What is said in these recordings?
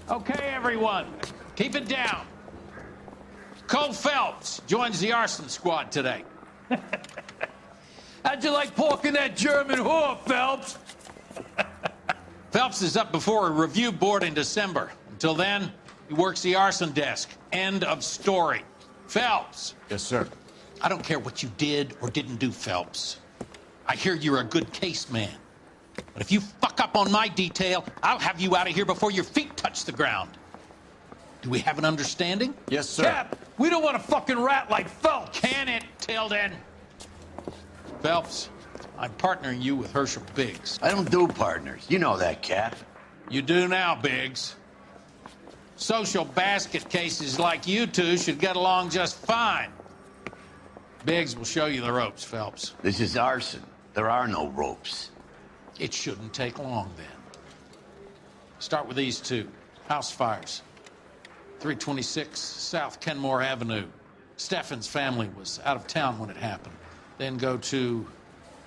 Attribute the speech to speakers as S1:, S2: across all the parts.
S1: Okay, everyone, keep it down. Cole Phelps joins the arson squad today. How'd you like pork in that German whore, Phelps? Phelps is up before a review board in December. Until then, he works the arson desk. End of story. Phelps.
S2: Yes, sir.
S1: I don't care what you did or didn't do, Phelps. I hear you're a good case man. But if you fuck up on my detail, I'll have you out of here before your feet touch the ground. Do we have an understanding?
S2: Yes, sir.
S1: Cap, we don't want a fucking rat like Phelps. Can it, Tilden? Phelps, I'm partnering you with Herschel Biggs.
S3: I don't do partners. You know that, Cap.
S1: You do now, Biggs. Social basket cases like you two should get along just fine. Biggs will show you the ropes, Phelps.
S3: This is arson. There are no ropes.
S1: It shouldn't take long, then. Start with these two. House fires. 326 South Kenmore Avenue. Steffen's family was out of town when it happened. Then go to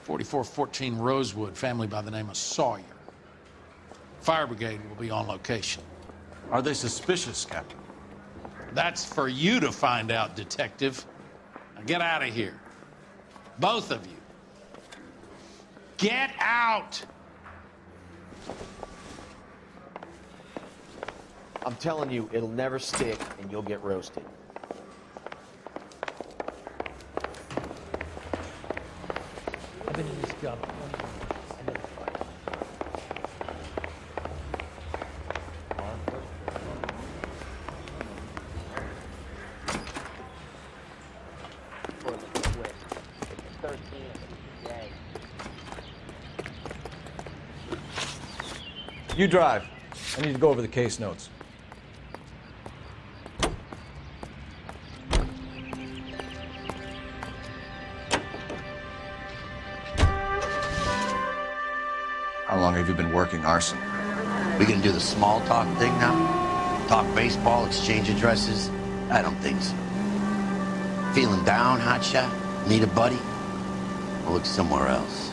S1: 4414 Rosewood, family by the name of Sawyer. Fire brigade will be on location.
S2: Are they suspicious, Captain?
S1: That's for you to find out, Detective. Now get out of here. Both of you. Get out!
S4: I'm telling you, it'll never stick, and you'll get roasted.
S5: I've been in this job.
S2: You drive. I need to go over the case notes. How long have you been working arson?
S3: We gonna do the small talk thing now? Talk baseball, exchange addresses? I don't think so. Feeling down, hotshot? Need a buddy? We'll look somewhere else.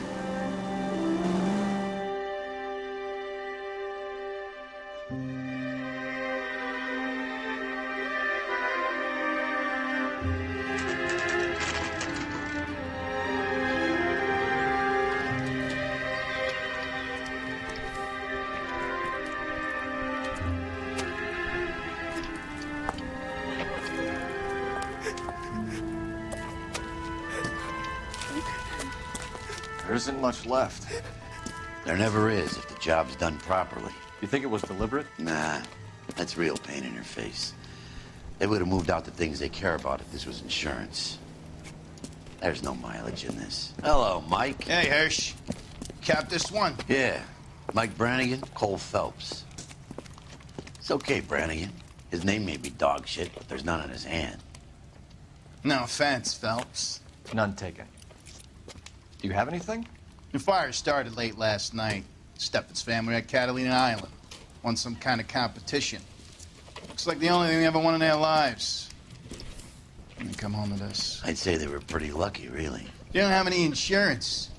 S2: There isn't much left.
S3: There never is if the job's done properly.
S2: You think it was deliberate?
S3: Nah, that's real pain in your face. They would have moved out the things they care about if this was insurance. There's no mileage in this. Hello, Mike.
S6: Hey, Hirsch. Cap this one.
S3: Yeah, Mike Brannigan, Cole Phelps. It's okay, Brannigan. His name may be dog shit, but there's none on his hand.
S6: No offense, Phelps.
S2: None taken. Do you have anything?
S6: The fire started late last night. Steffen's family at Catalina Island. Won some kind of competition. Looks like the only thing they ever won in their lives. And they come home to this.
S3: I'd say they were pretty lucky, really.
S6: They don't have any insurance.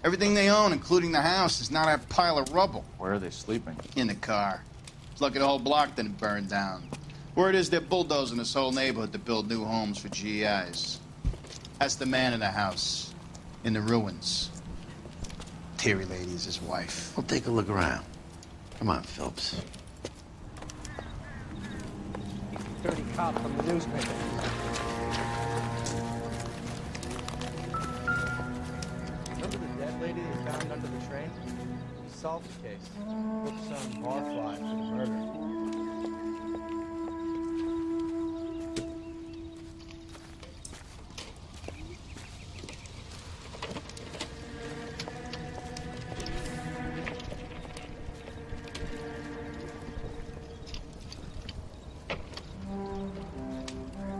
S6: Everything they own, including the house, is not a pile of rubble.
S2: Where are they sleeping?
S6: In the car. It's lucky the whole block didn't burn down. Word is they're bulldozing this whole neighborhood to build new homes for GIs. That's the man in the house. In the ruins. Terry lady is his wife.
S3: We'll take a look around. Come on, Phelps.
S4: 30 cops on the newspaper. Remember the dead lady they found under the train? We solved the case. Booked some barfly for the murder.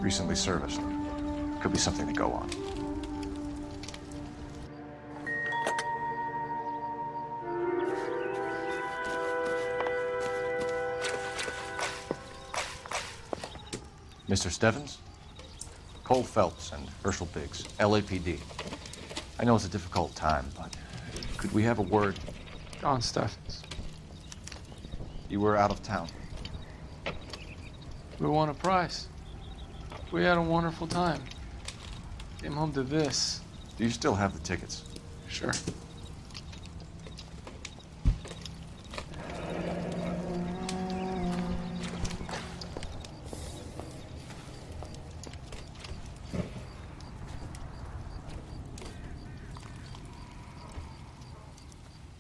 S2: Recently serviced. Could be something to go on. Mr. Stevens? Cole Phelps and Herschel Biggs, LAPD. I know it's a difficult time, but could we have a word?
S7: John Steffens.
S2: You were out of town.
S4: We won a prize. We had a wonderful time. Came home to this.
S2: Do you still have the tickets?
S4: Sure.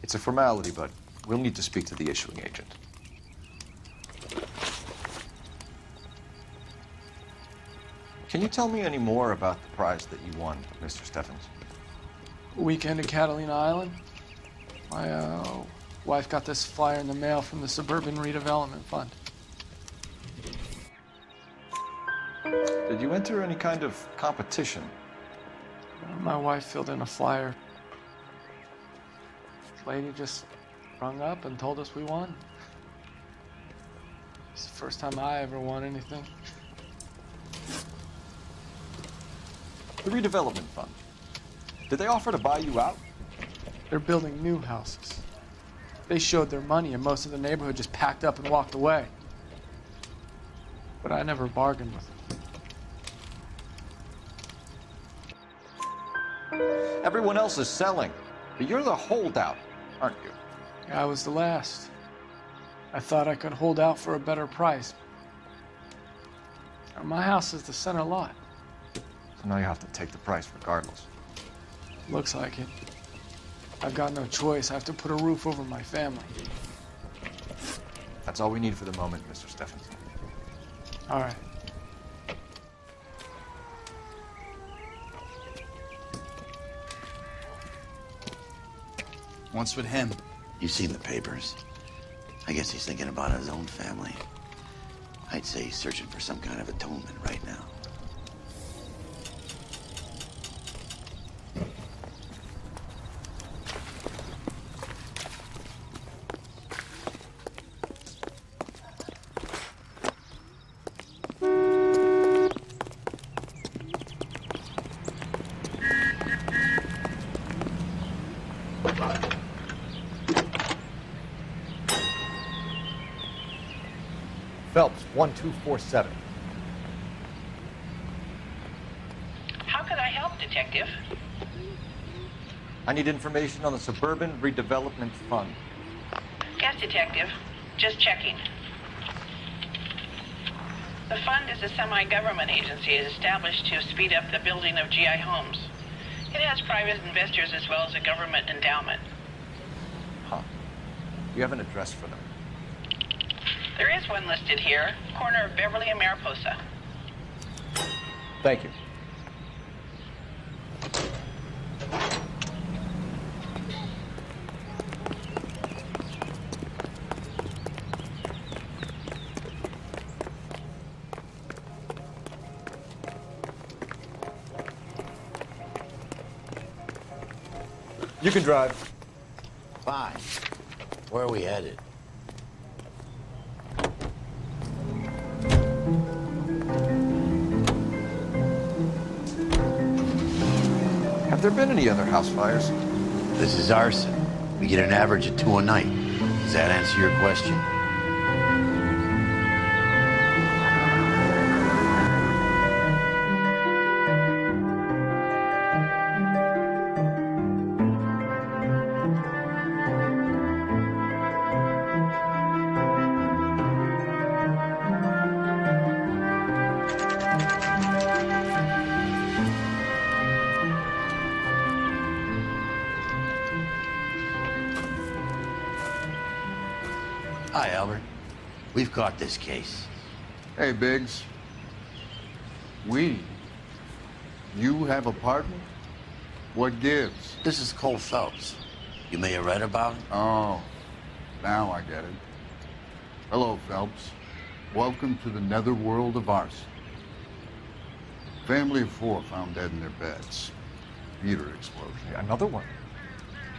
S2: It's a formality, but we'll need to speak to the issuing agent. Can you tell me any more about the prize that you won, Mr. Steffens?
S4: Weekend at Catalina Island. My wife got this flyer in the mail from the Suburban Redevelopment Fund.
S2: Did you enter any kind of competition?
S4: My wife filled in a flyer. This lady just rung up and told us we won. It's the first time I ever won anything.
S2: The redevelopment fund. Did they offer to buy you out?
S4: They're building new houses. They showed their money and most of the neighborhood just packed up and walked away. But I never bargained with them.
S2: Everyone else is selling, but you're the holdout, aren't you?
S4: I was the last. I thought I could hold out for a better price. My house is the center lot.
S2: So now you have to take the price regardless.
S4: Looks like it. I've got no choice. I have to put a roof over my family.
S2: That's all we need for the moment, Mr. Steffens.
S4: All right.
S6: What's with him?
S3: You've seen the papers. I guess he's thinking about his own family. I'd say he's searching for some kind of atonement right now.
S7: Phelps, 1247.
S8: How can I help, Detective?
S2: I need information on the Suburban Redevelopment Fund.
S8: Yes, Detective. Just checking. The fund is a semi-government agency established to speed up the building of GI homes. It has private investors as well as a government endowment.
S2: Huh. You have an address for them?
S8: There is one listed here, corner of Beverly and Mariposa.
S7: Thank you. You can drive.
S3: Fine. Where are we headed?
S2: Have there been any other house fires?
S3: This is arson. We get an average of 2 a night. Does that answer your question? Hi, Albert. We've caught this case.
S9: Hey, Biggs. We? You have a partner? What gives?
S3: This is Cole Phelps. You may have read about him.
S9: Oh, now I get it. Hello, Phelps. Welcome to the netherworld of arson. Family of 4 found dead in their beds. Heater explosion.
S2: Another one.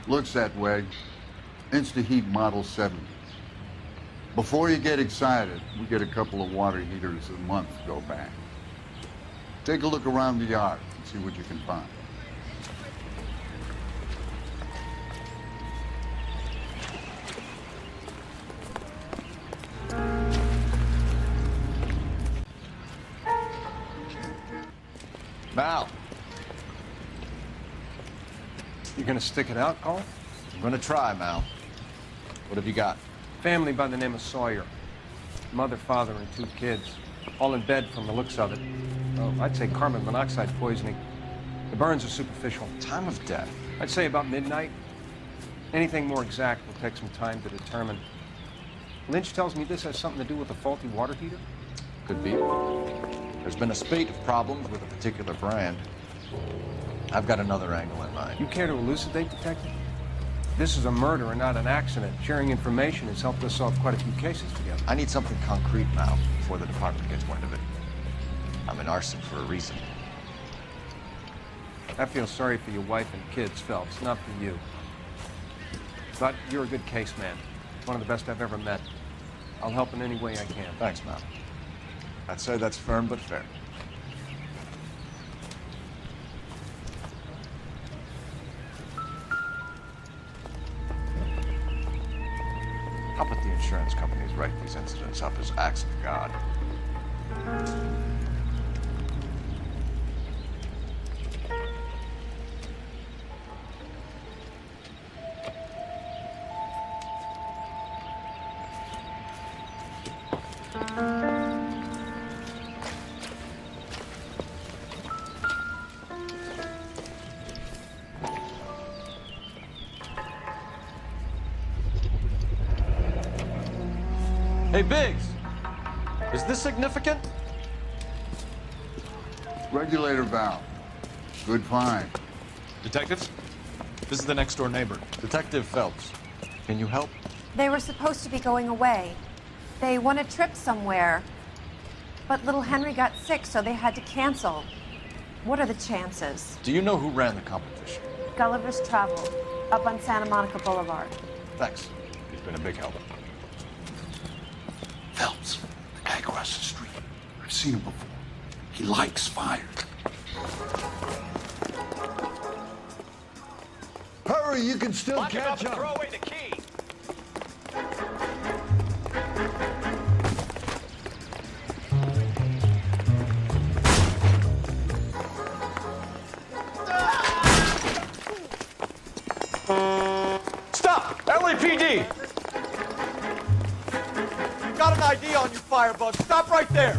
S9: Looks that way. Insta-heat Model 70. Before you get excited, we get a couple of water heaters a month to go back. Take a look around the yard and see what you can find.
S2: Mal,
S10: You gonna stick it out, Carl?
S2: I'm gonna try, Mal. What have you got?
S10: Family by the name of Sawyer. Mother, father, and 2 kids. All in bed from the looks of it. Oh, I'd say carbon monoxide poisoning. The burns are superficial.
S2: Time of death.
S10: I'd say about midnight. Anything more exact will take some time to determine. Lynch tells me this has something to do with a faulty water heater.
S2: Could be. There's been a spate of problems with a particular brand. I've got another angle in mind.
S10: You care to elucidate, Detective? This is a murder and not an accident. Sharing information has helped us solve quite a few cases together.
S2: I need something concrete now before the department gets wind of it. I'm in arson for a reason.
S10: I feel sorry for your wife and kids, Phelps, not for you. But you're a good case man. One of the best I've ever met. I'll help in any way I can.
S2: Thanks, Mal. I'd say that's firm but fair. How about the insurance companies write these incidents up as acts of God? Hey, Biggs, is this significant?
S9: Regulator valve. Good find.
S11: Detectives, this is the next door neighbor.
S2: Detective Phelps, can you help?
S12: They were supposed to be going away. They won a trip somewhere. But little Henry got sick, so they had to cancel. What are the chances?
S2: Do you know who ran the competition?
S12: Gulliver's Travel, up on Santa Monica Boulevard.
S2: Thanks. He's been a big help.
S9: Phelps, the guy across the street. I've seen him before. He likes fire. Hurry, you can still catch up.
S11: Throw away the key.
S7: Stop! LAPD! Got an ID on you, firebug. Stop right there!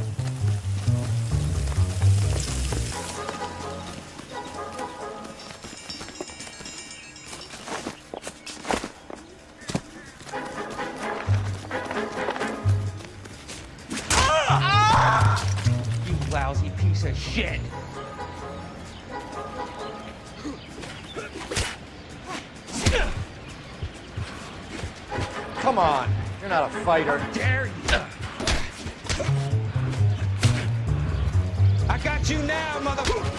S5: You lousy piece of shit!
S7: Come on, you're not a fighter.
S5: How dare you! I got you now, motherfucker!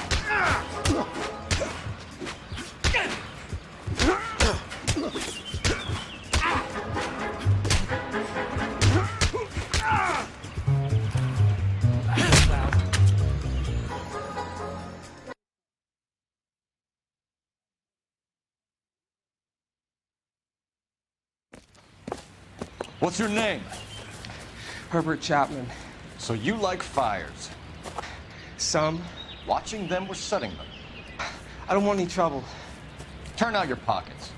S2: What's your name?
S10: Herbert Chapman.
S2: So you like fires.
S10: Some.
S2: Watching them or setting them?
S10: I don't want any trouble.
S2: Turn out your pockets.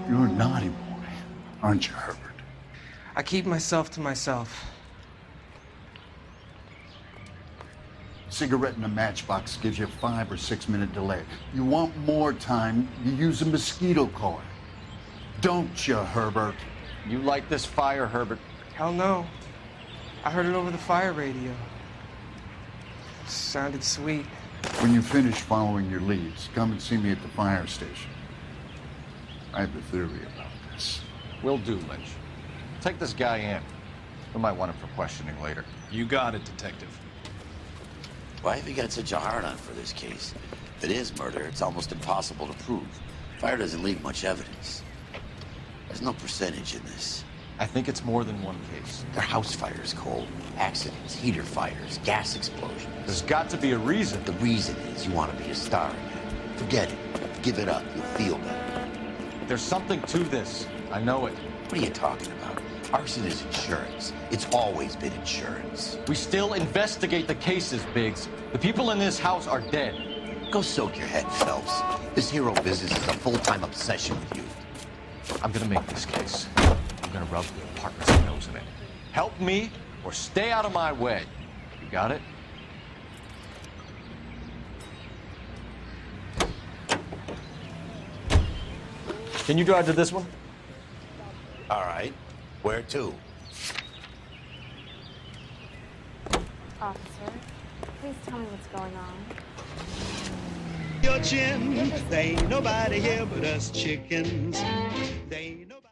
S9: You're a naughty boy, aren't you, Herbert?
S10: I keep myself to myself.
S9: Cigarette in a matchbox gives you a 5 or 6 minute delay. You want more time, you use a mosquito coil. Don't you, Herbert?
S2: You like this fire, Herbert?
S10: Hell no. I heard it over the fire radio. Sounded sweet.
S9: When you finish following your leads, come and see me at the fire station. I have a theory about this.
S2: Will do, Lynch. Take this guy in. We might want him for questioning later.
S11: You got it, Detective.
S3: Why have you got such a hard-on for this case? If it is murder, it's almost impossible to prove. Fire doesn't leave much evidence. There's no percentage in this.
S2: I think it's more than one case.
S3: There are house fires, Cole. Accidents, heater fires, gas explosions.
S2: There's got to be a reason.
S3: The reason is you want to be a star again. Forget it. Give it up. You'll feel better.
S2: There's something to this. I know it.
S3: What are you talking about? Arson is insurance. It's always been insurance.
S2: We still investigate the cases, Biggs. The people in this house are dead.
S3: Go soak your head, Phelps. This hero business is a full-time obsession with you.
S2: I'm gonna make this case. I'm gonna rub the department's nose in it. Help me or stay out of my way. You got it? Can you drive to this one?
S3: All right. Where to?
S12: Officer, please tell me what's going on.
S13: Your chin, there ain't nobody here but us chickens. There ain't nobody.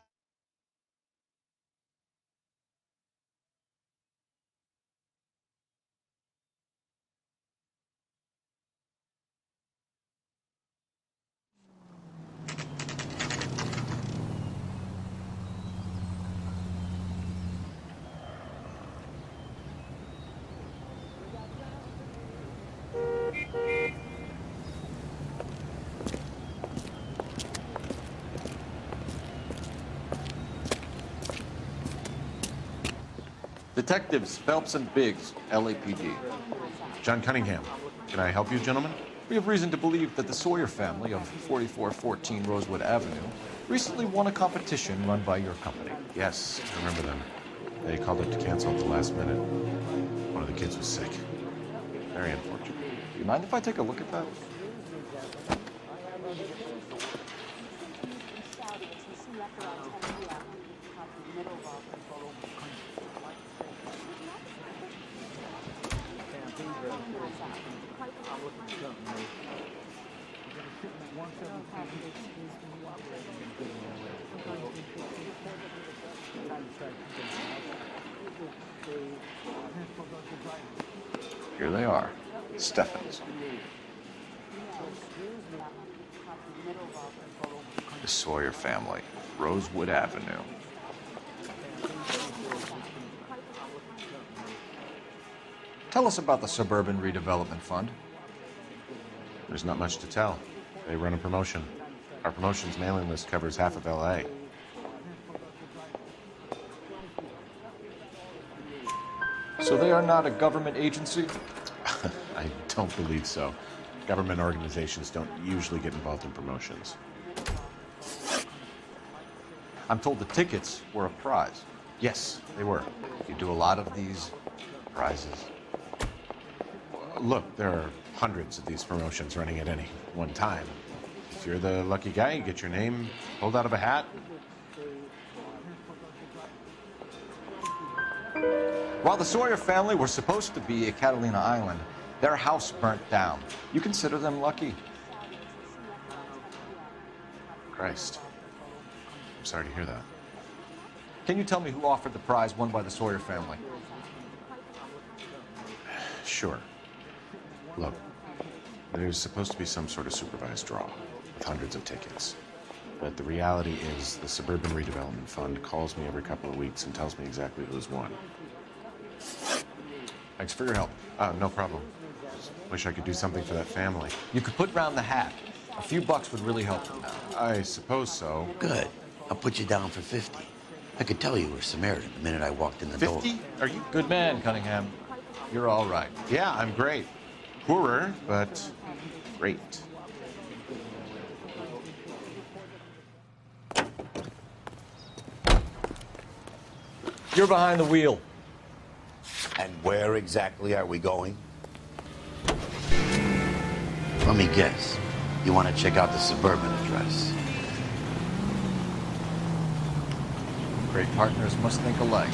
S2: Detectives Phelps and Biggs, LAPD.
S11: John Cunningham. Can I help you, gentlemen?
S2: We have reason to believe that the Sawyer family of 4414 Rosewood Avenue recently won a competition run by your company.
S11: Yes, I remember them. They called up to cancel at the last minute. One of the kids was sick. Very unfortunate.
S2: Do you mind if I take a look at that? Here they are, Steffens. The Sawyer family, Rosewood Avenue. Tell us about the Suburban Redevelopment Fund.
S11: There's not much to tell. They run a promotion. Our promotion's mailing list covers half of L.A.
S2: So they are not a government agency?
S11: I don't believe so. Government organizations don't usually get involved in promotions.
S2: I'm told the tickets were a prize.
S11: Yes, they were.
S2: You do a lot of these prizes.
S11: Look, there are hundreds of these promotions running at any one time. If you're the lucky guy, you get your name pulled out of a hat.
S2: While the Sawyer family were supposed to be at Catalina Island, their house burnt down. You consider them lucky?
S11: Christ. I'm sorry to hear that.
S2: Can you tell me who offered the prize won by the Sawyer family?
S11: Sure. Look, there's supposed to be some sort of supervised draw with hundreds of tickets. But the reality is the Suburban Redevelopment Fund calls me every couple of weeks and tells me exactly who's won.
S2: Thanks for your help.
S11: No problem. Just wish I could do something for that family.
S2: You could put round the hat. A few bucks would really help them.
S11: I suppose so.
S3: Good. I'll put you down for 50. I could tell you were Samaritan the minute I walked in the door.
S11: 50? Are you?
S2: Good man, Cunningham. You're all right.
S11: Yeah, I'm great. Poorer, but great.
S2: You're behind the wheel.
S3: And where exactly are we going? Let me guess. You want to check out the Suburban address?
S2: Great partners must think alike.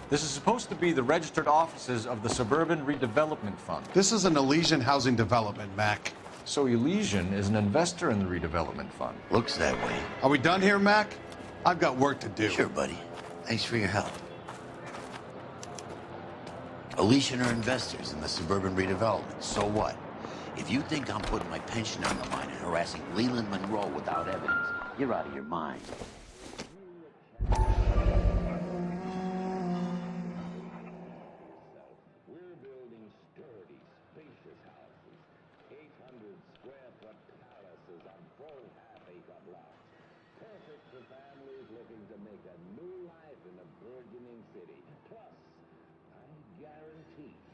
S2: This is supposed to be the registered offices of the Suburban Redevelopment Fund.
S6: This is an Elysian housing development, Mac.
S2: So Elysian is an investor in the redevelopment fund.
S3: Looks that way.
S6: Are we done here, Mac? I've got work to do.
S3: Sure, buddy. Thanks for your help. Alicia and her investors in the suburban redevelopment. So what? If you think I'm putting my pension on the line and harassing Leland Monroe without evidence, you're out of your mind.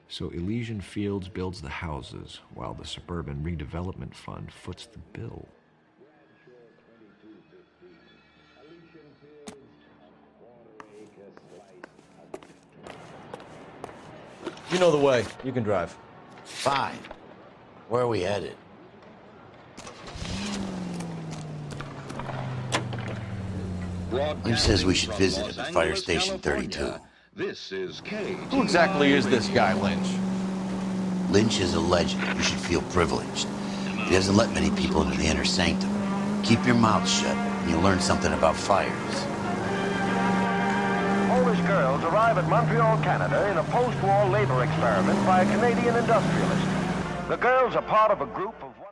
S14: So Elysian Fields builds the houses, while the Suburban Redevelopment Fund foots the bill.
S2: You know the way. You can drive.
S3: Fine. Where are we headed? Who says we should visit him at Fire Station 32?
S2: This is Cage. Who exactly is this guy, Lynch?
S3: Lynch is a legend. You should feel privileged. He doesn't let many people into the inner sanctum. Keep your mouth shut, and you'll learn something about fires.
S15: Polish girls arrive at Montreal, Canada in a post-war labor experiment by a Canadian industrialist. The girls are part of a group of 100...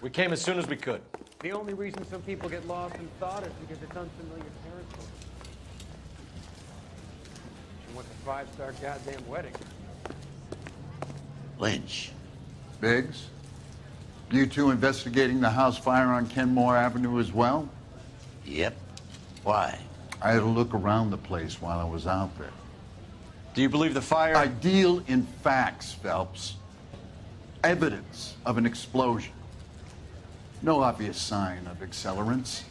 S2: We came as soon as we could.
S10: The only reason some people get lost in thought is because it's unfamiliar territory. She wants a 5-star goddamn wedding.
S3: Lynch.
S9: Biggs? You two investigating the house fire on Kenmore Avenue as well?
S3: Yep. Why?
S9: I had a look around the place while I was out there.
S2: Do you believe the fire?
S9: I deal in facts, Phelps. Evidence of an explosion. No obvious sign of accelerants.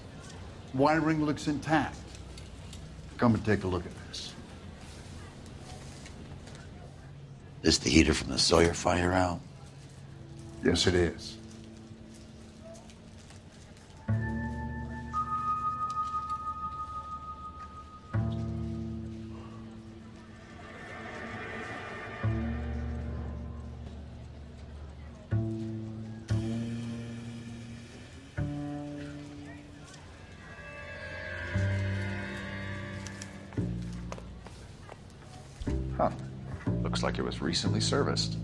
S9: Wiring looks intact. Come and take a look at this.
S3: This the heater from the Sawyer fire, Al?
S9: Yes, it is.
S11: Huh. Looks like it was recently serviced.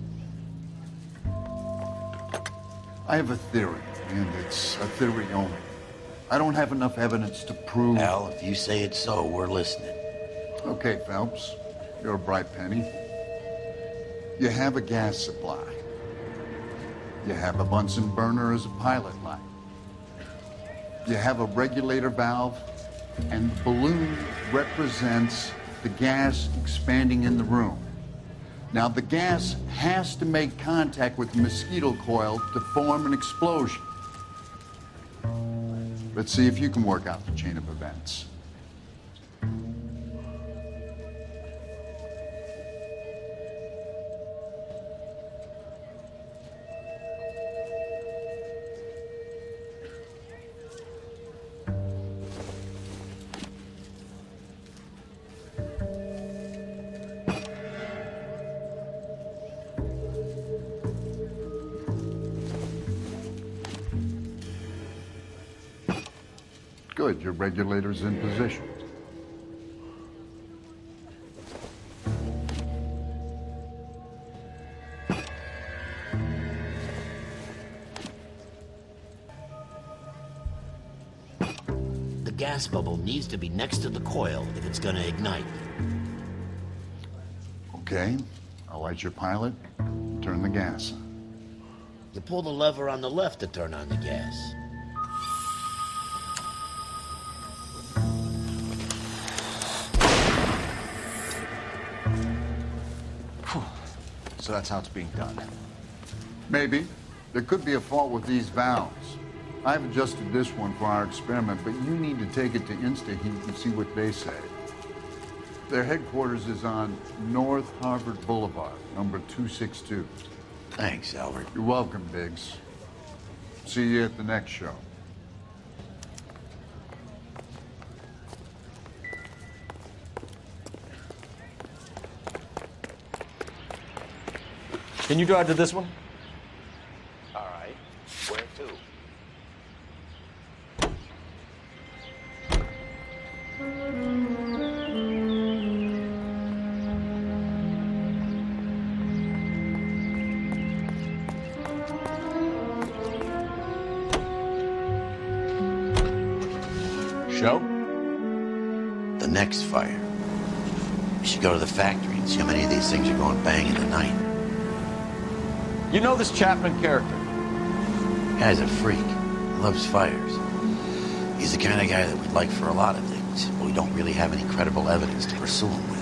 S9: I have a theory, and it's a theory only. I don't have enough evidence to prove...
S3: Al, if you say it's so, we're listening.
S9: Okay, Phelps. You're a bright penny. You have a gas supply. You have a Bunsen burner as a pilot light. You have a regulator valve, and the balloon represents the gas expanding in the room. Now, the gas has to make contact with the mosquito coil to form an explosion. Let's see if you can work out the chain of events. Good, your regulator's in position.
S3: The gas bubble needs to be next to the coil if it's gonna ignite.
S9: Okay, I'll light your pilot, turn the gas on.
S3: You pull the lever on the left to turn on the gas.
S2: So that's how it's being done.
S9: Maybe. There could be a fault with these valves. I've adjusted this one for our experiment, but you need to take it to InstaHeat and see what they say. Their headquarters is on North Harvard Boulevard, number 262.
S3: Thanks, Albert.
S9: You're welcome, Biggs. See you at the next show.
S2: Can you drive to this one?
S15: All right. Where to?
S2: show?
S3: The next fire. We should go to the factory and see how many of these things are going bang in the night.
S2: You know this Chapman character?
S3: Guy's a freak. He loves fires. He's the kind of guy that we'd like for a lot of things, but we don't really have any credible evidence to pursue him with.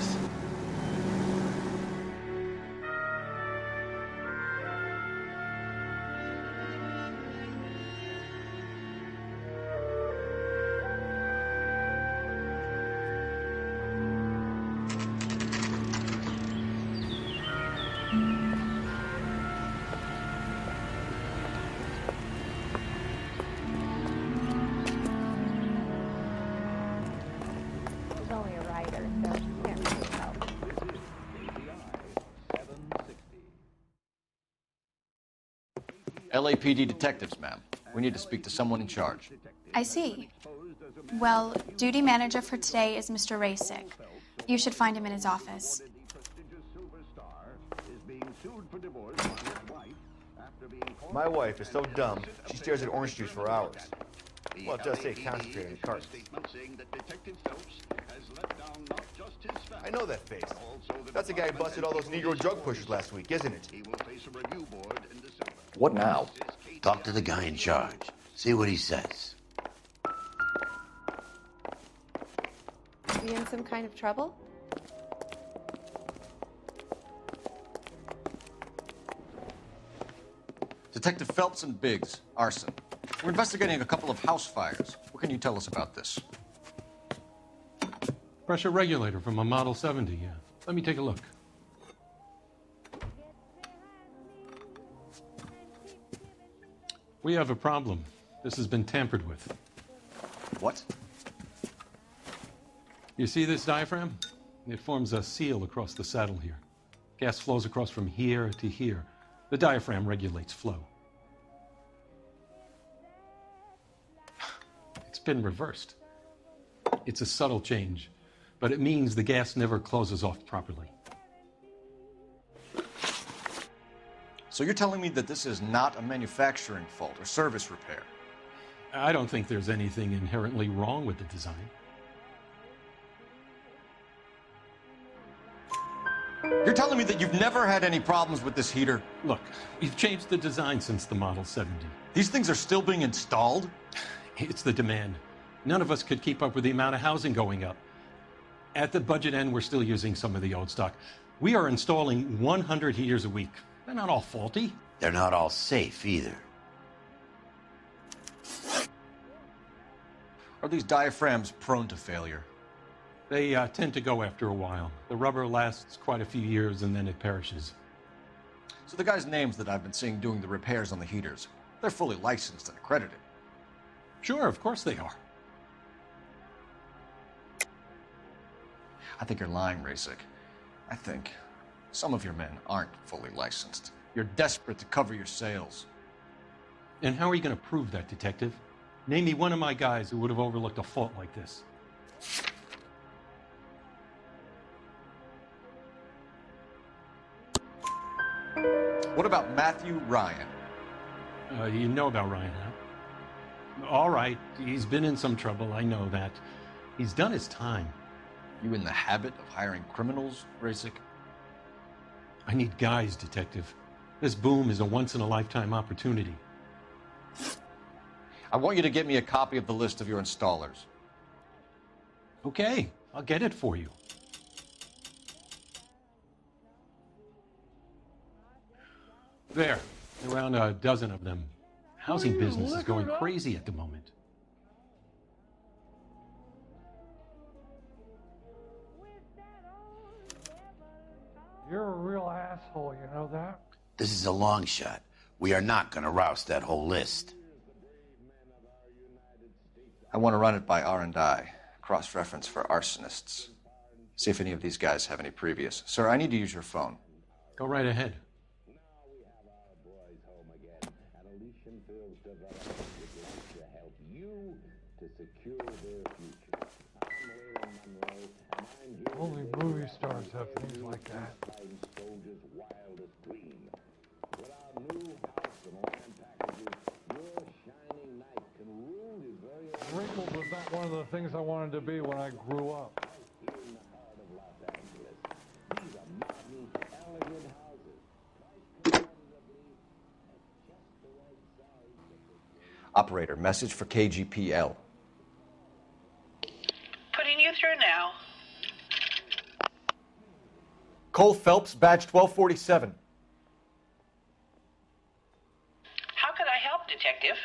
S2: LAPD detectives, ma'am. We need to speak to someone in charge.
S16: I see. Well, duty manager for today is Mr. Rasick. You should find him in his office.
S17: My wife is so dumb, she stares at orange juice for hours. Well, it does say concentrate on the carton. I know that face. That's the guy who busted all those Negro drug pushers last week, isn't it?
S2: What now?
S3: Talk to the guy in charge. See what he says.
S12: We in some kind of trouble?
S2: Detective Phelps and Biggs, arson. We're investigating a couple of house fires. What can you tell us about this?
S18: Pressure regulator from a Model 70, yeah. Let me take a look. We have a problem. This has been tampered with.
S2: What?
S18: You see this diaphragm? It forms a seal across the saddle here. Gas flows across from here to here. The diaphragm regulates flow. It's been reversed. It's a subtle change, but it means the gas never closes off properly.
S2: So you're telling me that this is not a manufacturing fault or service repair?
S18: I don't think there's anything inherently wrong with the design.
S2: You're telling me that you've never had any problems with this heater?
S18: Look, we've changed the design since the Model 70.
S2: These things are still being installed?
S18: It's the demand. None of us could keep up with the amount of housing going up. At the budget end, we're still using some of the old stock. We are installing 100 heaters a week. They're not all faulty.
S3: They're not all safe either.
S2: Are these diaphragms prone to failure?
S18: They tend to go after a while. The rubber lasts quite a few years and then it perishes.
S2: So the guys' names that I've been seeing doing the repairs on the heaters, they're fully licensed and accredited.
S18: Sure, of course they are.
S2: I think you're lying, Rasick. I think some of your men aren't fully licensed. You're desperate to cover your sales.
S18: And how are you going to prove that, Detective? Name me one of my guys who would have overlooked a fault like this.
S2: What about Matthew Ryan?
S18: You know about Ryan, huh? All right, he's been in some trouble, I know that. He's done his time.
S2: You in the habit of hiring criminals, Rasick?
S18: I need guys, Detective. This boom is a once-in-a-lifetime opportunity.
S2: I want you to get me a copy of the list of your installers.
S18: Okay, I'll get it for you. There, around a dozen of them. Housing business is going crazy at the moment.
S19: You're a real asshole, you know that?
S3: This is a long shot. We are not going to roust that whole list.
S2: I want to run it by R&I, cross-reference for arsonists. See if any of these guys have any previous. Sir, I need to use your phone.
S18: Go right ahead.
S19: Only movie stars have things like that. Wrinkled was not one of the things I wanted to be when I grew up.
S14: Operator, message for KGPL.
S8: Putting you through now.
S14: Cole Phelps, badge 1247.
S8: How could I help, Detective?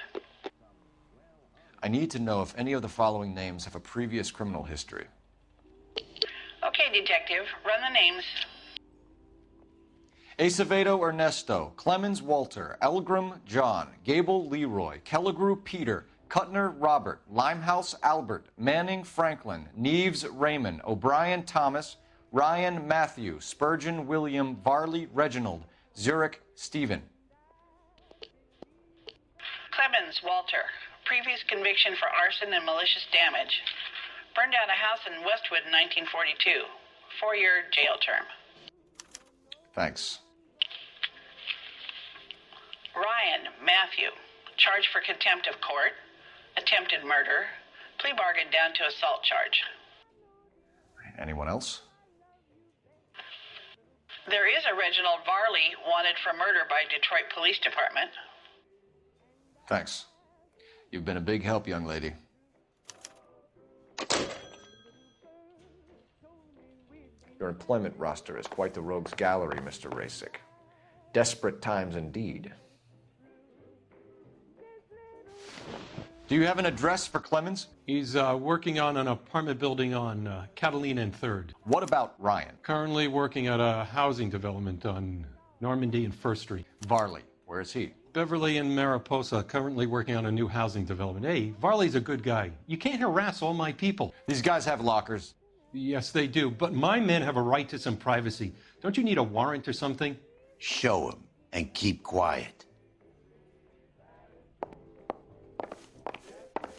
S2: I need to know if any of the following names have a previous criminal history.
S8: Okay, Detective, run the names.
S2: Acevedo Ernesto, Clemens Walter, Elgram John, Gable Leroy, Kelligrew Peter, Cutner Robert, Limehouse Albert, Manning Franklin, Neves Raymond, O'Brien Thomas, Ryan Matthew, Spurgeon William, Varley Reginald, Zurich Stephen.
S8: Clemens Walter. Previous conviction for arson and malicious damage. Burned down a house in Westwood in 1942. 4-year jail term.
S2: Thanks.
S8: Ryan Matthew. Charged for contempt of court. Attempted murder. Plea bargain down to assault charge.
S2: Anyone else?
S8: There is a Reginald Varley wanted for murder by Detroit Police Department.
S2: Thanks. You've been a big help, young lady.
S14: Your employment roster is quite the rogues gallery, Mr. Rasick. Desperate times indeed.
S2: Do you have an address for Clemens?
S18: He's working on an apartment building on Catalina and 3rd.
S2: What about Ryan?
S18: Currently working at a housing development on Normandy and 1st Street.
S2: Varley, where is he?
S18: Beverly and Mariposa, currently working on a new housing development. Hey, Varley's a good guy. You can't harass all my people.
S2: These guys have lockers.
S18: Yes, they do, but my men have a right to some privacy. Don't you need a warrant or something?
S3: Show him and keep quiet.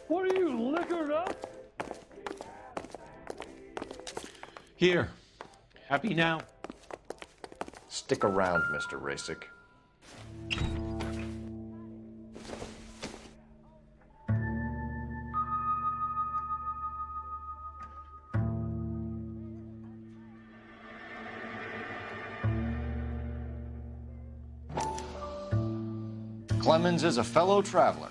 S19: What are you, liquored up?
S18: Here. Happy now?
S14: Stick around, Mr. Rasick.
S2: Clemens is a fellow traveler.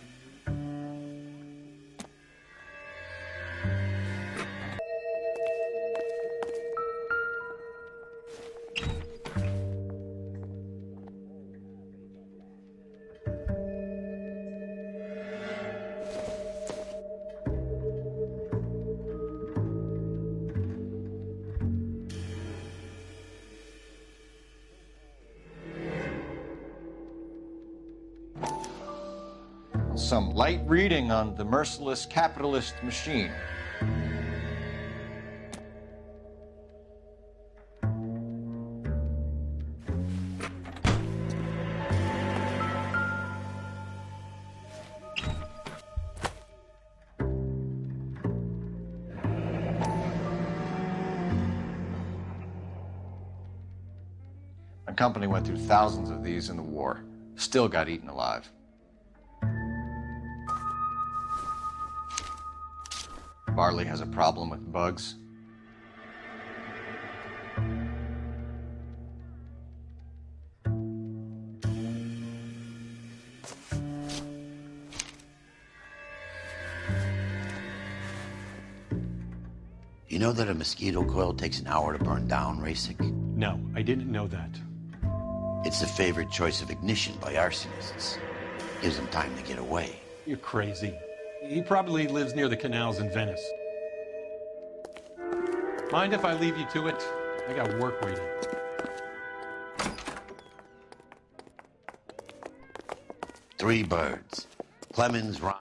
S2: Some light reading on the merciless capitalist machine. My company went through thousands of these in the war. Still got eaten alive. Varley has a problem with bugs.
S3: You know that a mosquito coil takes an hour to burn down, Rasick?
S18: No, I didn't know that.
S3: It's the favorite choice of ignition by arsonists. Gives them time to get away.
S18: You're crazy. He probably lives near the canals in Venice. Mind if I leave you to it? I got work waiting.
S3: Three birds. Clemens, Ron.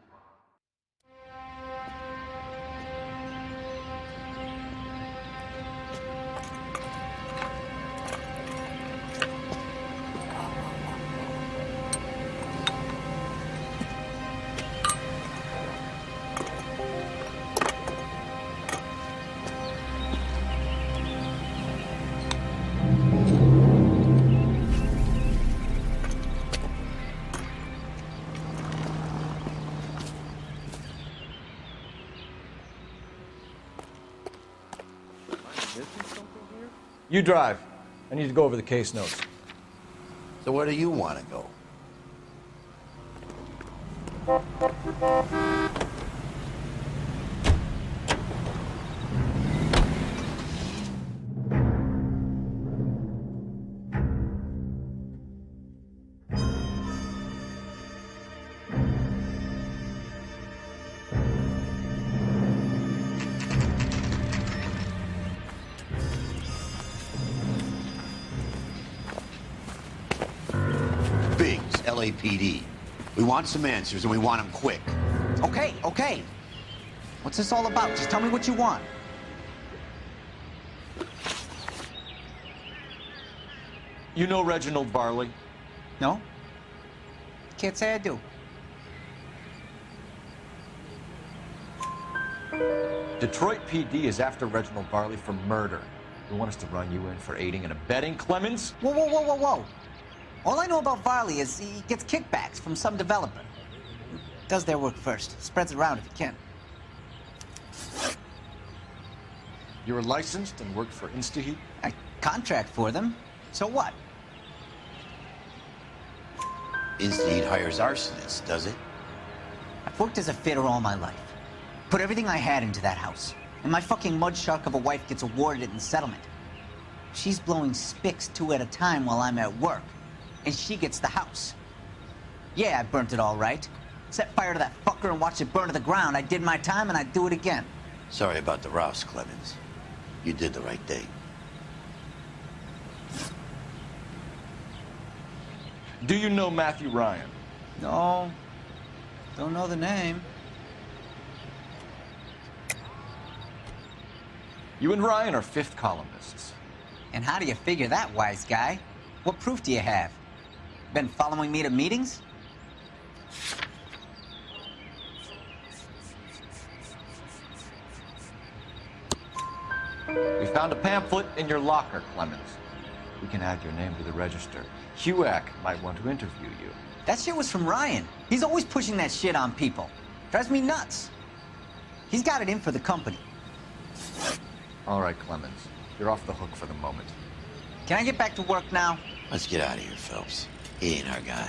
S2: You drive. I need to go over the case notes.
S3: So where do you want to go? LAPD. We want some answers, and we want them quick.
S20: Okay, okay. What's this all about? Just tell me what you want.
S2: You know Reginald Varley?
S20: No? Can't say I do.
S2: Detroit PD is after Reginald Varley for murder. They want us to run you in for aiding and abetting Clemens?
S20: Whoa, whoa, whoa, whoa, whoa. All I know about Varley is he gets kickbacks from some developer. Does their work first. Spreads it around if he can.
S2: You were licensed and worked for InstaHeat?
S20: I contract for them. So what?
S3: InstaHeat hires arsonists, does it?
S20: I've worked as a fitter all my life. Put everything I had into that house. And my fucking mud shark of a wife gets awarded in settlement. She's blowing spics 2 at a time while I'm at work. And she gets the house. Yeah, I burnt it all right. Set fire to that fucker and watched it burn to the ground. I did my time and I'd do it again.
S3: Sorry about the rouse, Clemens. You did the right thing.
S2: Do you know Matthew Ryan?
S20: No. Don't know the name.
S2: You and Ryan are fifth columnists.
S20: And how do you figure that, wise guy? What proof do you have? Been following me to meetings?
S2: We found a pamphlet in your locker, Clemens. We can add your name to the register. HUAC might want to interview you.
S20: That shit was from Ryan. He's always pushing that shit on people. Drives me nuts. He's got it in for the company.
S2: All right, Clemens. You're off the hook for the moment.
S20: Can I get back to work now?
S3: Let's get out of here, Phelps. He ain't our guy.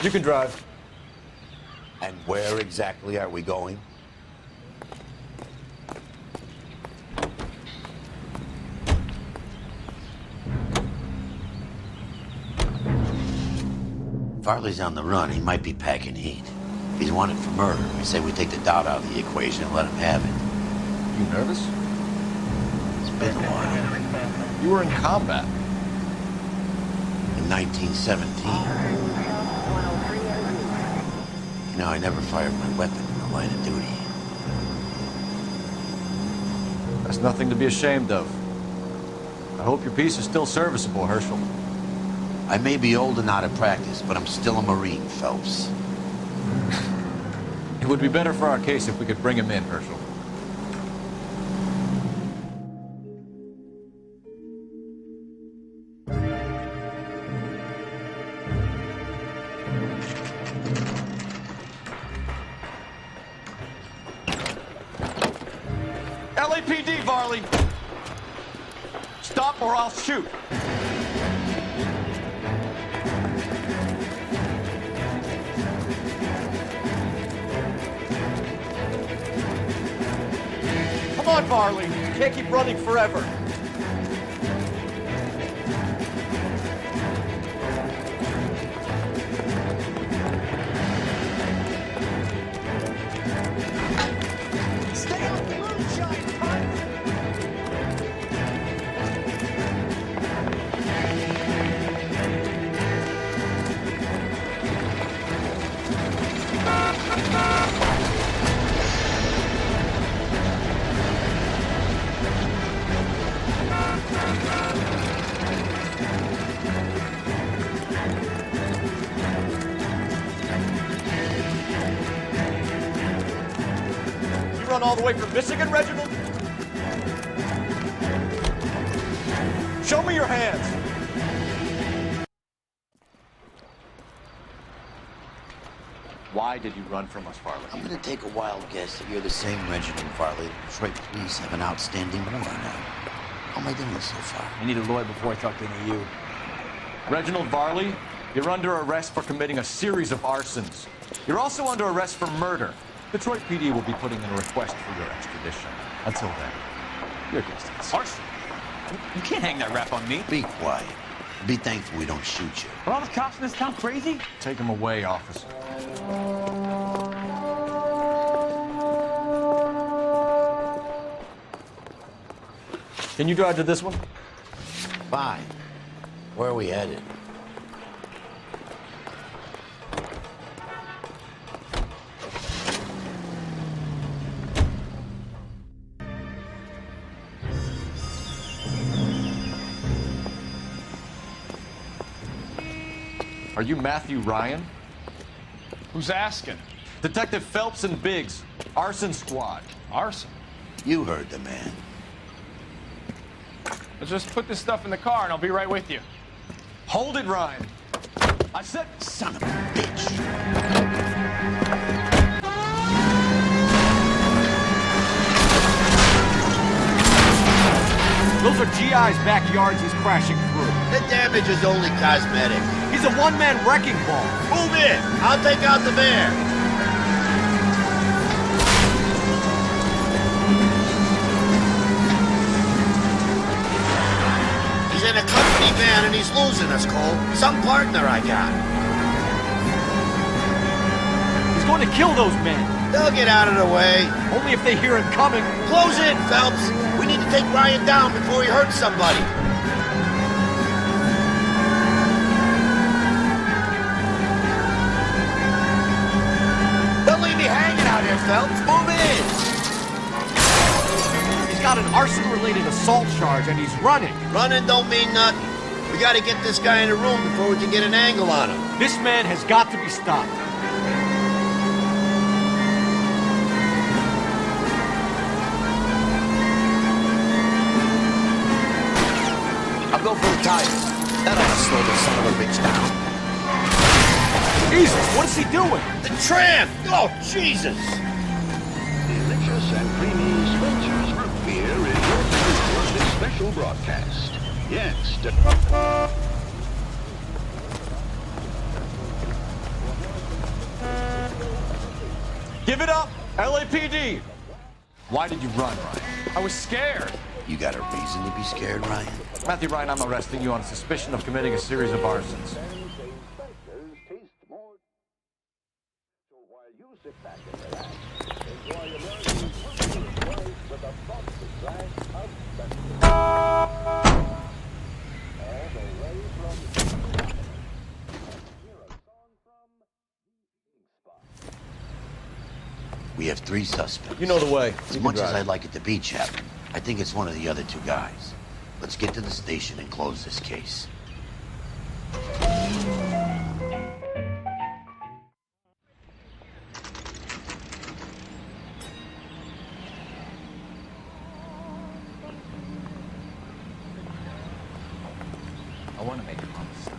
S2: You can drive.
S3: And where exactly are we going? Farley's on the run. He might be packing heat. If he's wanted for murder, I say we take the doubt out of the equation and let him have it.
S2: You nervous?
S3: It's been a while.
S2: You were in combat.
S3: In 1917. You know, I never fired my weapon in the line of duty.
S2: That's nothing to be ashamed of. I hope your piece is still serviceable, Herschel.
S3: I may be old and out of practice, but I'm still a Marine, Phelps.
S2: It would be better for our case if we could bring him in, Herschel.
S10: LAPD, Varley! Stop or I'll shoot! Come on, Varley. You can't keep running forever.
S20: Stay off the moonshine, cunt!
S10: Run all the way from Michigan, Reginald? Show me your hands.
S2: Why did you run from us, Farley?
S3: I'm gonna take a wild guess that you're the same Reginald Farley the Detroit police have an outstanding warrant on. How am I doing so far?
S17: I need a lawyer before I talk to any of you.
S2: Reginald Varley, you're under arrest for committing a series of arsons. You're also under arrest for murder. Detroit PD will be putting in a request for your extradition. Until then, your distance.
S17: Arson? You can't hang that rap on me.
S3: Be quiet. Be thankful we don't shoot you.
S17: Are all the cops in this town crazy?
S2: Take him away, officer. Can you drive to this one?
S3: Fine. Where are we headed?
S2: Are you Matthew Ryan?
S4: Who's asking?
S2: Detective Phelps and Biggs, arson squad.
S4: Arson?
S3: You heard the man.
S4: Let's just put this stuff in the car and I'll be right with you.
S2: Hold it, Ryan.
S3: I said, son of a bitch.
S7: Those are GI's backyards he's crashing through.
S3: The damage is only cosmetic.
S7: He's a one-man wrecking ball.
S3: Move in. I'll take out the bear. He's in a company van and he's losing us, Cole. Some partner I got.
S7: He's going to kill those men.
S3: They'll get out of the way.
S7: Only if they hear him coming.
S3: Close in, Phelps. We need to take Ryan down before he hurts somebody. Don't leave me hanging out here, Phelps. Move in.
S7: He's got an arson-related assault charge and he's running.
S3: Running don't mean nothing. We gotta get this guy in the room before we can get an angle on him.
S7: This man has got to be stopped.
S3: I'll go for the tires. That ought to slow the son of a bitch down.
S7: Jesus, what is he doing?
S3: The tram! Oh, Jesus!
S15: Delicious and creamy sponsors root beer is your sponsor of this special broadcast. Yes.
S2: Give it up, LAPD! Why did you run, Ryan?
S4: I was scared.
S3: You got a reason to be scared, Ryan?
S2: Matthew Ryan, I'm arresting you on suspicion of committing a series of arsons.
S3: We have 3 suspects.
S2: You know the way.
S3: As much as I'd like it to be Chapman, I think it's one of the other 2 guys. Let's get to the station and close this case.
S14: I want to make a homicide.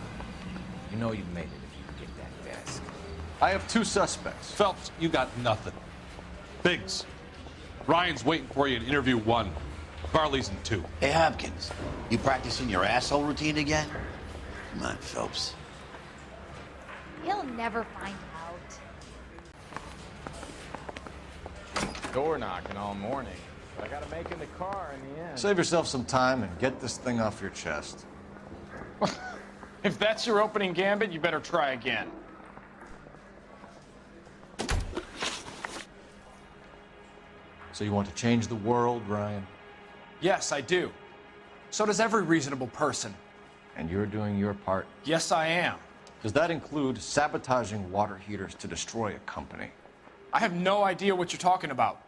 S14: You know you've made it if you can get that desk.
S2: I have 2 suspects.
S1: Phelps, you got nothing. Biggs, Ryan's waiting for you in interview 1. Varley's in 2.
S3: Hey, Hopkins, you practicing your asshole routine again? Come on, Phelps.
S21: He'll never find out.
S7: Door knocking all morning. But I gotta make in the car in the end.
S2: Save yourself some time and get this thing off your chest.
S4: If that's your opening gambit, you better try again.
S2: So you want to change the world, Ryan?
S4: Yes, I do. So does every reasonable person.
S2: And you're doing your part?
S4: Yes, I am.
S2: Does that include sabotaging water heaters to destroy a company?
S4: I have no idea what you're talking about.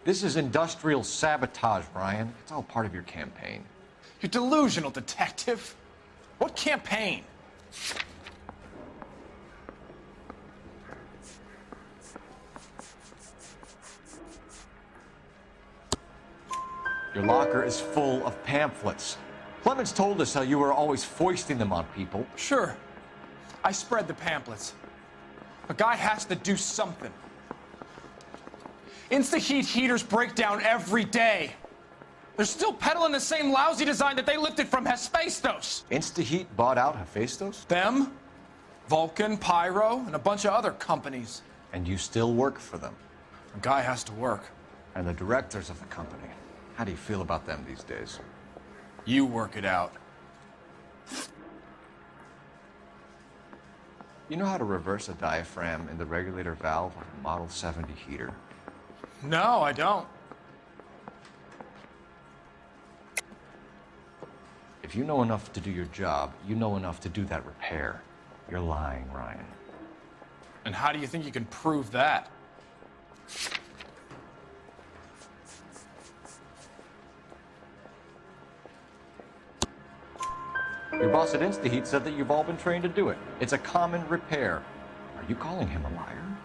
S2: This is industrial sabotage, Ryan. It's all part of your campaign.
S4: You're delusional, detective. What campaign?
S2: Your locker is full of pamphlets. Clemens told us how you were always foisting them on people.
S4: Sure.
S5: I spread the pamphlets. A guy has to do something. Insta-heat heaters break down every day. They're still peddling the same lousy design that they lifted from Hephaestus.
S2: Insta-heat bought out Hephaestus?
S5: Them, Vulcan, Pyro, and a bunch of other companies.
S2: And you still work for them?
S5: A guy has to work.
S2: And the directors of the company, how do you feel about them these days?
S5: You work it out.
S2: You know how to reverse a diaphragm in the regulator valve of a Model 70 heater?
S5: No, I don't.
S2: If you know enough to do your job, you know enough to do that repair. You're lying, Ryan.
S5: And how do you think you can prove that?
S2: Your boss at InstaHeat said that you've all been trained to do it. It's a common repair. Are you calling him a liar?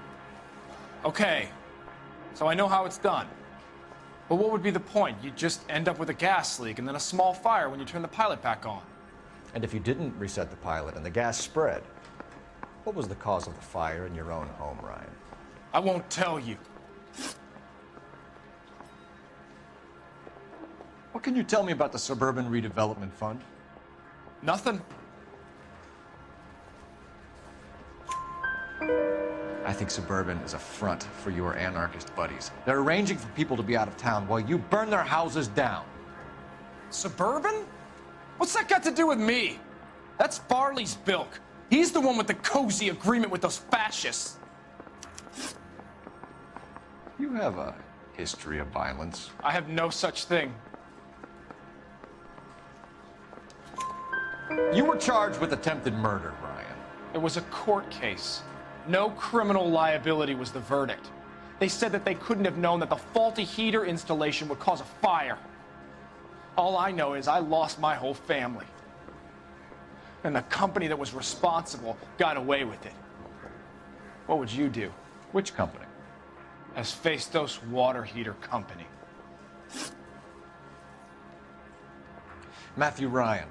S5: Okay, so I know how it's done. But what would be the point? You'd just end up with a gas leak and then a small fire when you turn the pilot back on.
S2: And if you didn't reset the pilot and the gas spread, what was the cause of the fire in your own home, Ryan?
S5: I won't tell you.
S2: What can you tell me about the Suburban Redevelopment Fund?
S5: Nothing.
S2: I think Suburban is a front for your anarchist buddies. They're arranging for people to be out of town while you burn their houses down.
S5: Suburban? What's that got to do with me? That's Farley's bilk. He's the one with the cozy agreement with those fascists.
S2: You have a history of violence.
S5: I have no such thing.
S2: You were charged with attempted murder, Ryan.
S5: It was a court case. No criminal liability was the verdict. They said that they couldn't have known that the faulty heater installation would cause a fire. All I know is I lost my whole family. And the company that was responsible got away with it. What would you do?
S2: Which company?
S5: Hephaestus Water Heater Company.
S2: Matthew Ryan,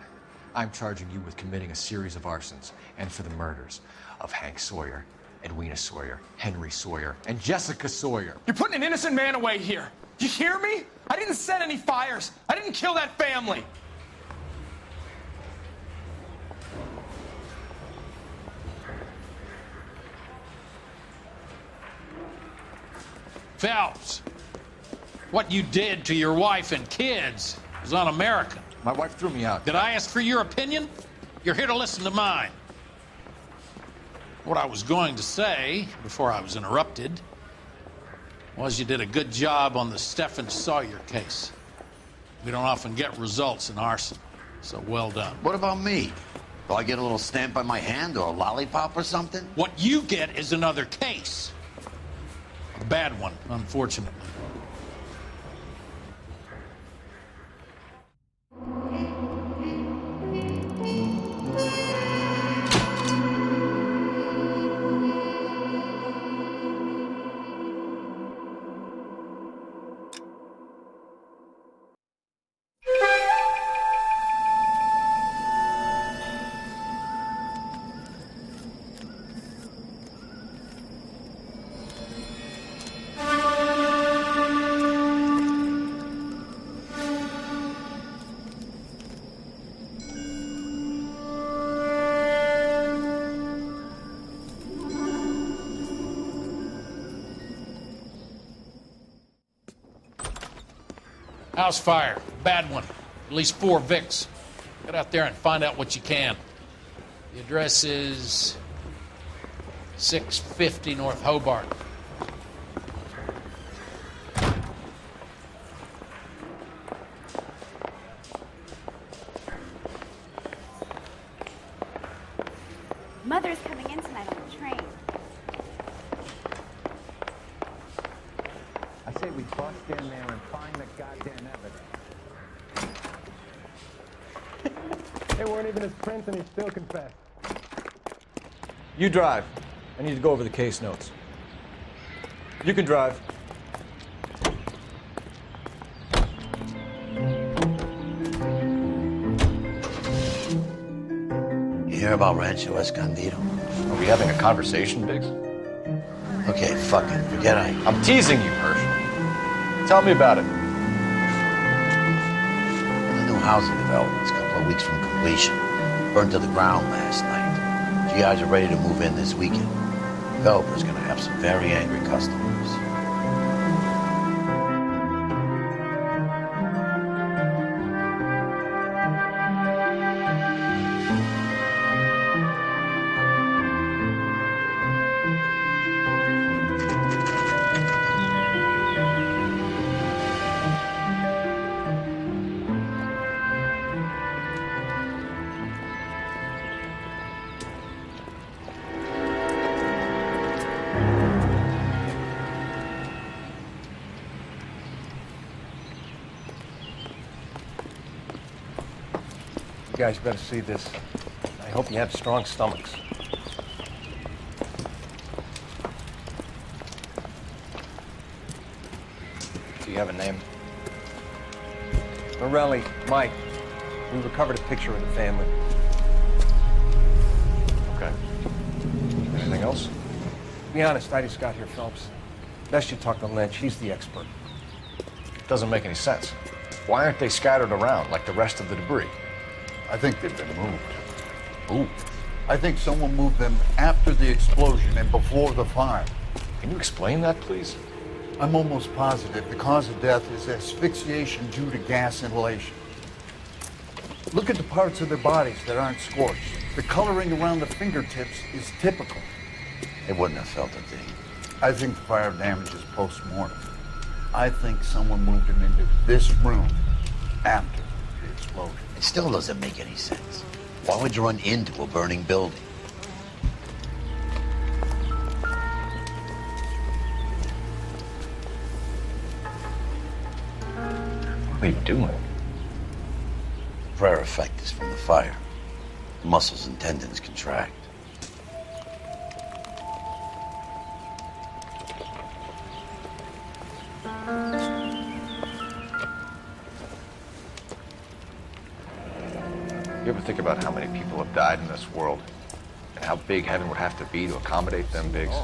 S2: I'm charging you with committing a series of arsons and for the murders of Hank Sawyer, Edwina Sawyer, Henry Sawyer, and Jessica Sawyer.
S5: You're putting an innocent man away here. You hear me? I didn't set any fires. I didn't kill that family.
S1: Phelps, what you did to your wife and kids is un-American.
S2: My wife threw me out.
S1: Did I ask for your opinion? You're here to listen to mine. What I was going to say, before I was interrupted, was you did a good job on the Stephen Sawyer case. We don't often get results in arson, so well done.
S3: What about me? Do I get a little stamp on my hand or a lollipop or something?
S1: What you get is another case. A bad one, unfortunately. House fire, bad one. At least 4 Vicks. Get out there and find out what you can. The address is 650 North Hobart.
S22: Mother's coming in tonight on the train.
S10: I say we bust in there and find the goddamn evidence. They weren't even his prints and he still confessed.
S2: You drive. I need to go over the case notes. You can drive.
S3: hear about Rancho Escondido?
S2: Are we having a conversation, Biggs?
S3: Okay, fuck it. Forget I...
S2: I'm teasing you, Herschel. Tell me about it.
S3: The new housing development's a couple of weeks from completion. Burned to the ground last night. GIs are ready to move in this weekend. Developer's gonna have some very angry customers.
S10: You guys better see this. I hope you have strong stomachs.
S2: Do you have a name?
S10: Morelli, Mike. We recovered a picture of the family.
S2: Okay. Anything else?
S10: Be honest, I just got here, Phelps. Best you talk to Lynch. He's the expert.
S2: Doesn't make any sense. Why aren't they scattered around like the rest of the debris?
S9: I think they've been moved. Ooh. I think someone moved them after the explosion and before the fire.
S2: Can you explain that, please?
S9: I'm almost positive the cause of death is asphyxiation due to gas inhalation. Look at the parts of their bodies that aren't scorched. The coloring around the fingertips is typical.
S3: They wouldn't have felt a thing.
S9: I think the fire damage is post-mortem. I think someone moved them into this room after the explosion.
S3: It still doesn't make any sense. Why would you run into a burning building?
S2: What are you doing?
S3: Prayer effect is from the fire. The muscles and tendons contract.
S2: You ever think about how many people have died in this world? And how big heaven would have to be to accommodate them, Biggs?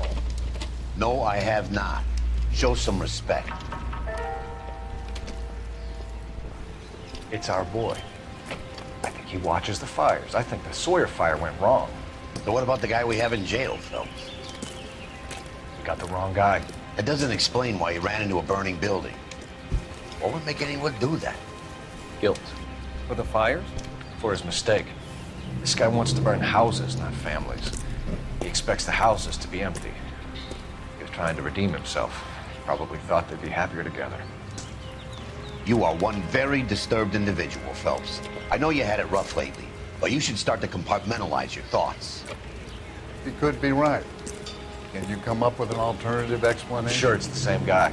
S3: No, I have not. Show some respect.
S2: It's our boy. I think he watches the fires. I think the Sawyer fire went wrong.
S3: So what about the guy we have in jail, Phelps?
S2: We got the wrong guy.
S3: It doesn't explain why he ran into a burning building. What would make anyone do that?
S2: Guilt.
S10: For the fires?
S2: For his mistake. This guy wants to burn houses, not families. He expects the houses to be empty. He was trying to redeem himself. Probably thought they'd be happier together.
S3: You are one very disturbed individual, Phelps. I know you had it rough lately, but you should start to compartmentalize your thoughts.
S9: You could be right. Can you come up with an alternative explanation?
S2: Sure, it's the same guy.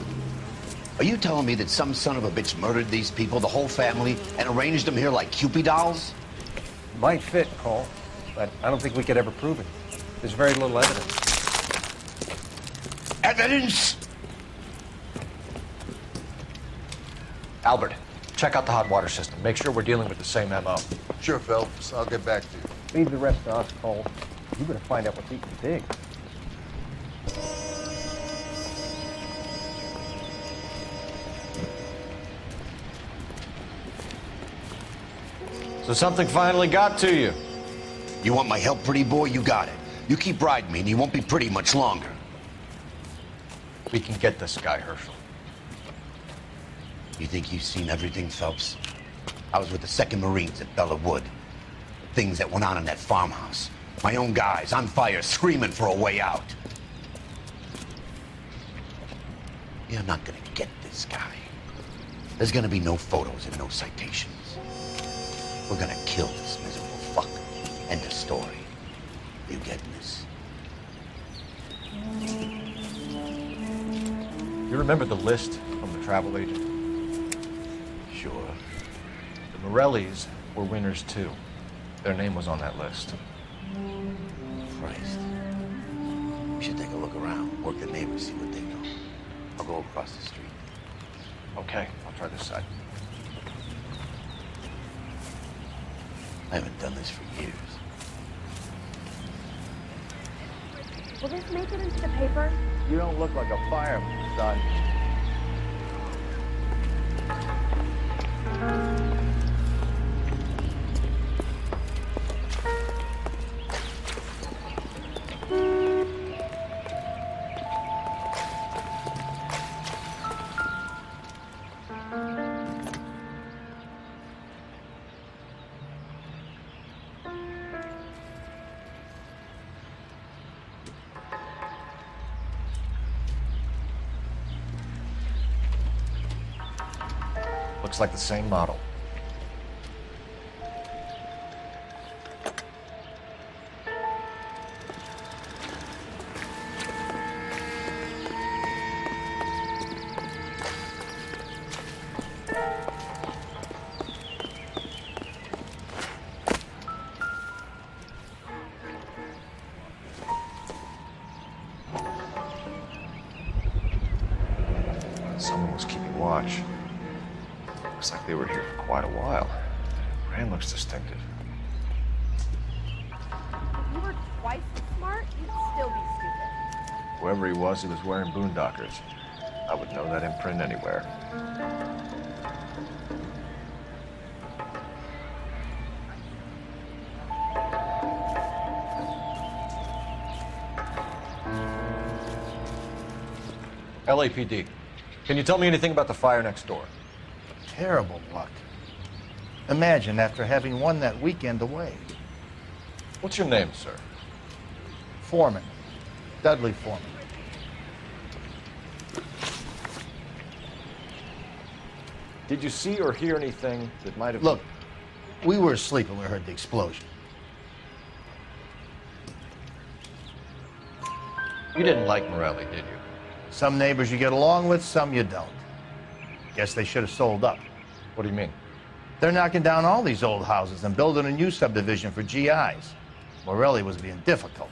S3: Are you telling me that some son of a bitch murdered these people, the whole family, and arranged them here like Cupid dolls?
S10: Might fit, Cole, but I don't think we could ever prove it. There's very little evidence.
S3: Evidence?
S2: Albert, check out the hot water system. Make sure we're dealing with the same MO.
S9: Sure, Phelps. I'll get back to you.
S10: Leave the rest to us, Cole. You better find out what's eating Big.
S2: So something finally got to you.
S3: You want my help, pretty boy? You got it. You keep riding me and you won't be pretty much longer.
S2: We can get this guy, Herschel.
S3: You think you've seen everything, Phelps? I was with the 2nd Marines at Bella Wood. The things that went on in that farmhouse. My own guys on fire, screaming for a way out. You're not gonna get this guy. There's gonna be no photos and no citations. We're gonna kill this miserable fuck. End of story. You getting this?
S2: You remember the list from the travel agent?
S3: Sure.
S2: The Morellis were winners too. Their name was on that list.
S3: Christ. We should take a look around, work the neighbors, see what they know. I'll go across the street.
S2: Okay, I'll try this side.
S3: I haven't done this for years.
S22: Will this make it into the paper?
S17: You don't look like a fireman, son.
S2: Looks like the same model. Someone was keeping watch. Looks like they were here for quite a while. Brand looks distinctive.
S22: If you were twice as smart, you'd still be stupid.
S2: Whoever he was wearing boondockers. I would know that imprint anywhere. LAPD, can you tell me anything about the fire next door?
S17: Terrible luck. Imagine after having won that weekend away.
S2: What's your name, sir?
S17: Foreman. Dudley Foreman.
S2: Did you see or hear anything that might have...
S17: Look, we were asleep when we heard the explosion.
S2: You didn't like Morelli, did you?
S17: Some neighbors you get along with, some you don't. Guess they should have sold up.
S2: What do you mean?
S17: They're knocking down all these old houses and building a new subdivision for GIs. Morelli was being difficult.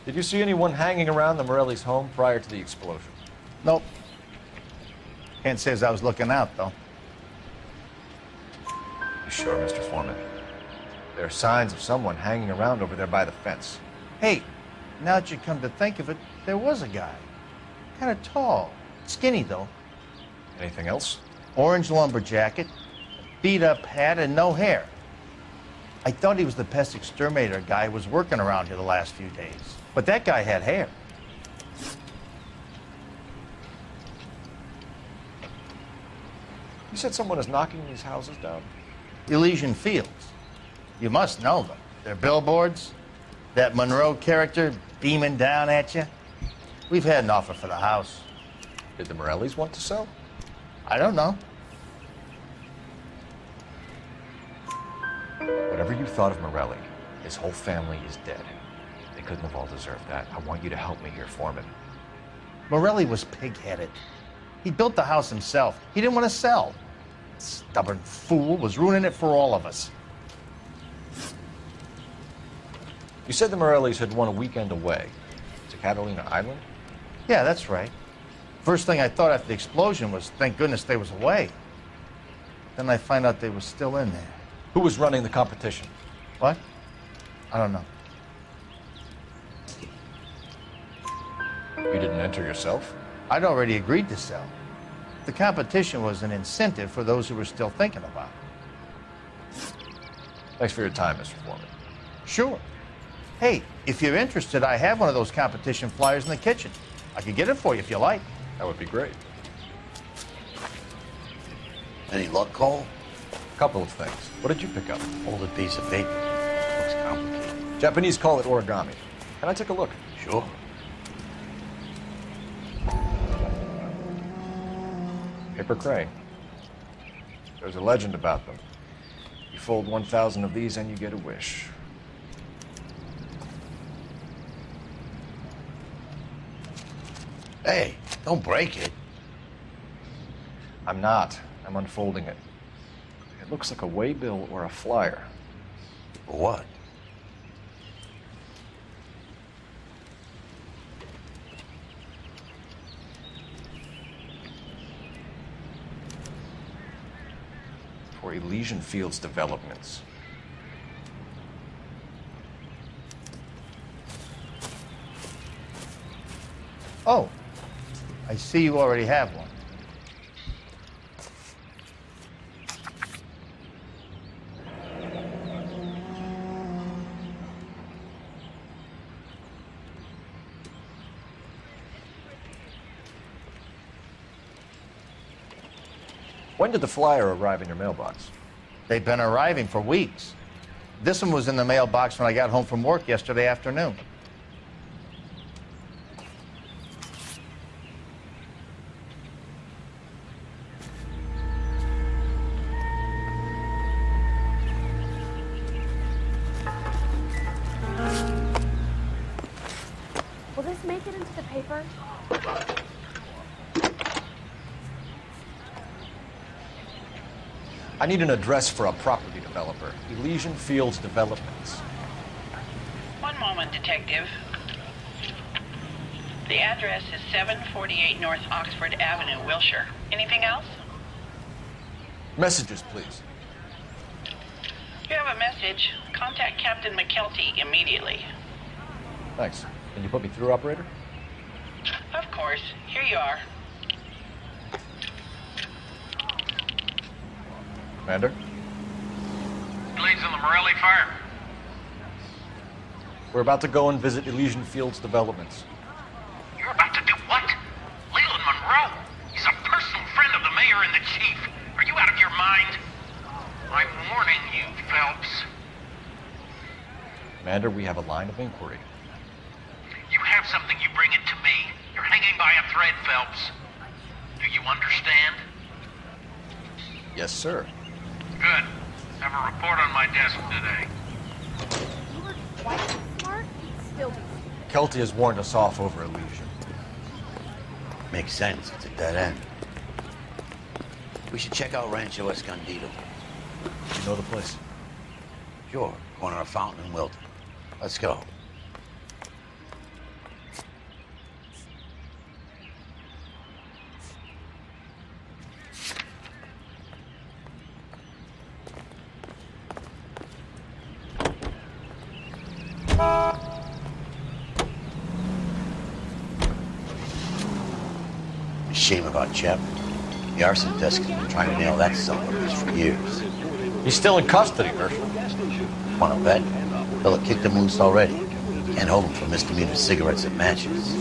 S2: Did you see anyone hanging around the Morelli's home prior to the explosion?
S17: Nope. Can't say as I was looking out, though.
S2: You sure, Mr. Foreman? There are signs of someone hanging around over there by the fence.
S17: Hey, now that you come to think of it, there was a guy. Kind of tall. Skinny, though.
S2: Anything else?
S17: Orange lumber jacket, beat-up hat, and no hair. I thought he was the pest exterminator guy who was working around here the last few days. But that guy had hair.
S2: You said someone is knocking these houses down?
S17: Elysian Fields. You must know them. They're billboards. That Monroe character beaming down at you. We've had an offer for the house.
S2: Did the Morellis want to sell?
S17: I don't know.
S2: Whatever you thought of Morelli, his whole family is dead. They couldn't have all deserved that. I want you to help me here, Foreman.
S17: Morelli was pig-headed. He built the house himself. He didn't want to sell. Stubborn fool was ruining it for all of us.
S2: You said the Morellis had won a weekend away to Catalina Island?
S17: Yeah, that's right. First thing I thought after the explosion was, thank goodness they was away. Then I find out they were still in there.
S2: Who was running the competition?
S17: What? I don't know.
S2: You didn't enter yourself?
S17: I'd already agreed to sell. The competition was an incentive for those who were still thinking about it.
S2: Thanks for your time, Mr. Foreman.
S17: Sure. Hey, if you're interested, I have one of those competition flyers in the kitchen. I could get it for you if you like.
S2: That would be great.
S3: Any luck, Cole?
S2: A couple of things. What did you pick up?
S3: Folded piece of paper. Looks complicated.
S2: Japanese call it origami. Can I take a look?
S3: Sure.
S2: Paper crane. There's a legend about them. You fold 1,000 of these and you get a wish.
S3: Hey, don't break it.
S2: I'm not. I'm unfolding it. It looks like a waybill or a flyer.
S3: For what?
S2: For Elysian Fields developments.
S17: I see you already have one.
S2: When did the flyer arrive in your mailbox?
S17: They've been arriving for weeks. This one was in the mailbox when I got home from work yesterday afternoon.
S22: Will this make it into the paper?
S2: I need an address for a property developer, Elysian Fields Developments.
S8: One moment, Detective. The address is 748 North Oxford Avenue, Wilshire. Anything else?
S2: Messages, please.
S8: If you have a message, contact Captain McKelty immediately.
S2: Thanks. Can you put me through, operator?
S8: Of course. Here you are.
S2: Commander?
S6: Leads in the Morelli fire.
S2: We're about to go and visit Elysian Fields Developments.
S6: You're about to do what? Leland Monroe? He's a personal friend of the mayor and the chief. Are you out of your mind? I'm warning you, Phelps.
S2: Commander, we have a line of inquiry.
S6: You have something, you bring it to me. You're hanging by a thread, Phelps. Do you understand?
S2: Yes, sir.
S6: Good. Have a report on my desk today.
S22: You were quite smart. Still be.
S2: Kelty has warned us off over Elysian.
S3: Makes sense. It's a dead end. We should check out Rancho Escondido.
S2: You know the place?
S3: Sure. Corner of Fountain and Wilton. Let's go. Shame about Chep. The arson desk has been trying to nail that son of a bitch for years.
S2: He's still in custody, Herschel.
S3: Want to bet? Fella kicked him loose already. Can't hold him for misdemeanor cigarettes and matches.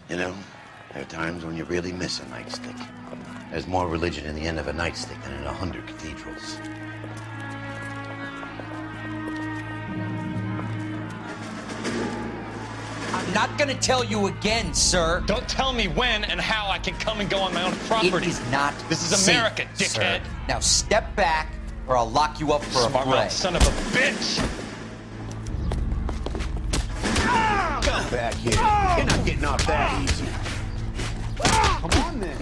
S3: You know, there are times when you really miss a nightstick. There's more religion in the end of a nightstick than in 100 cathedrals.
S13: I'm not gonna tell you again, sir.
S5: Don't tell me when and how I can come and go on my own property.
S13: It is not
S5: This is
S13: safe,
S5: America, dickhead.
S13: sir. Now step back, or I'll lock you up for a
S5: Smart
S13: fray.
S5: mouth son of a bitch!
S3: Come back here. You're not getting off that easy.
S7: Come on, then.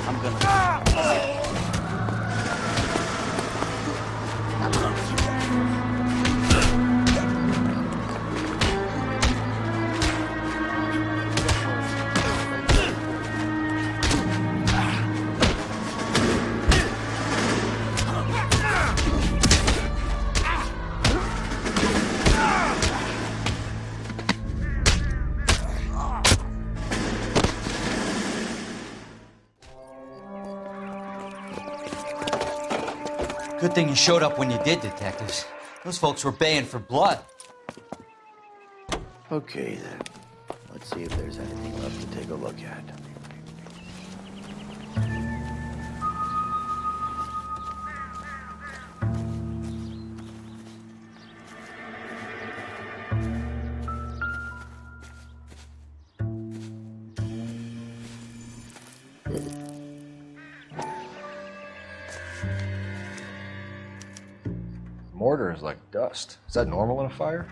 S3: I'm gonna...
S13: Good thing you showed up when you did, detectives. Those folks were baying for blood.
S3: Okay, then. Let's see if there's anything left to take a look at.
S2: Mortar is like dust. Is that normal in a fire?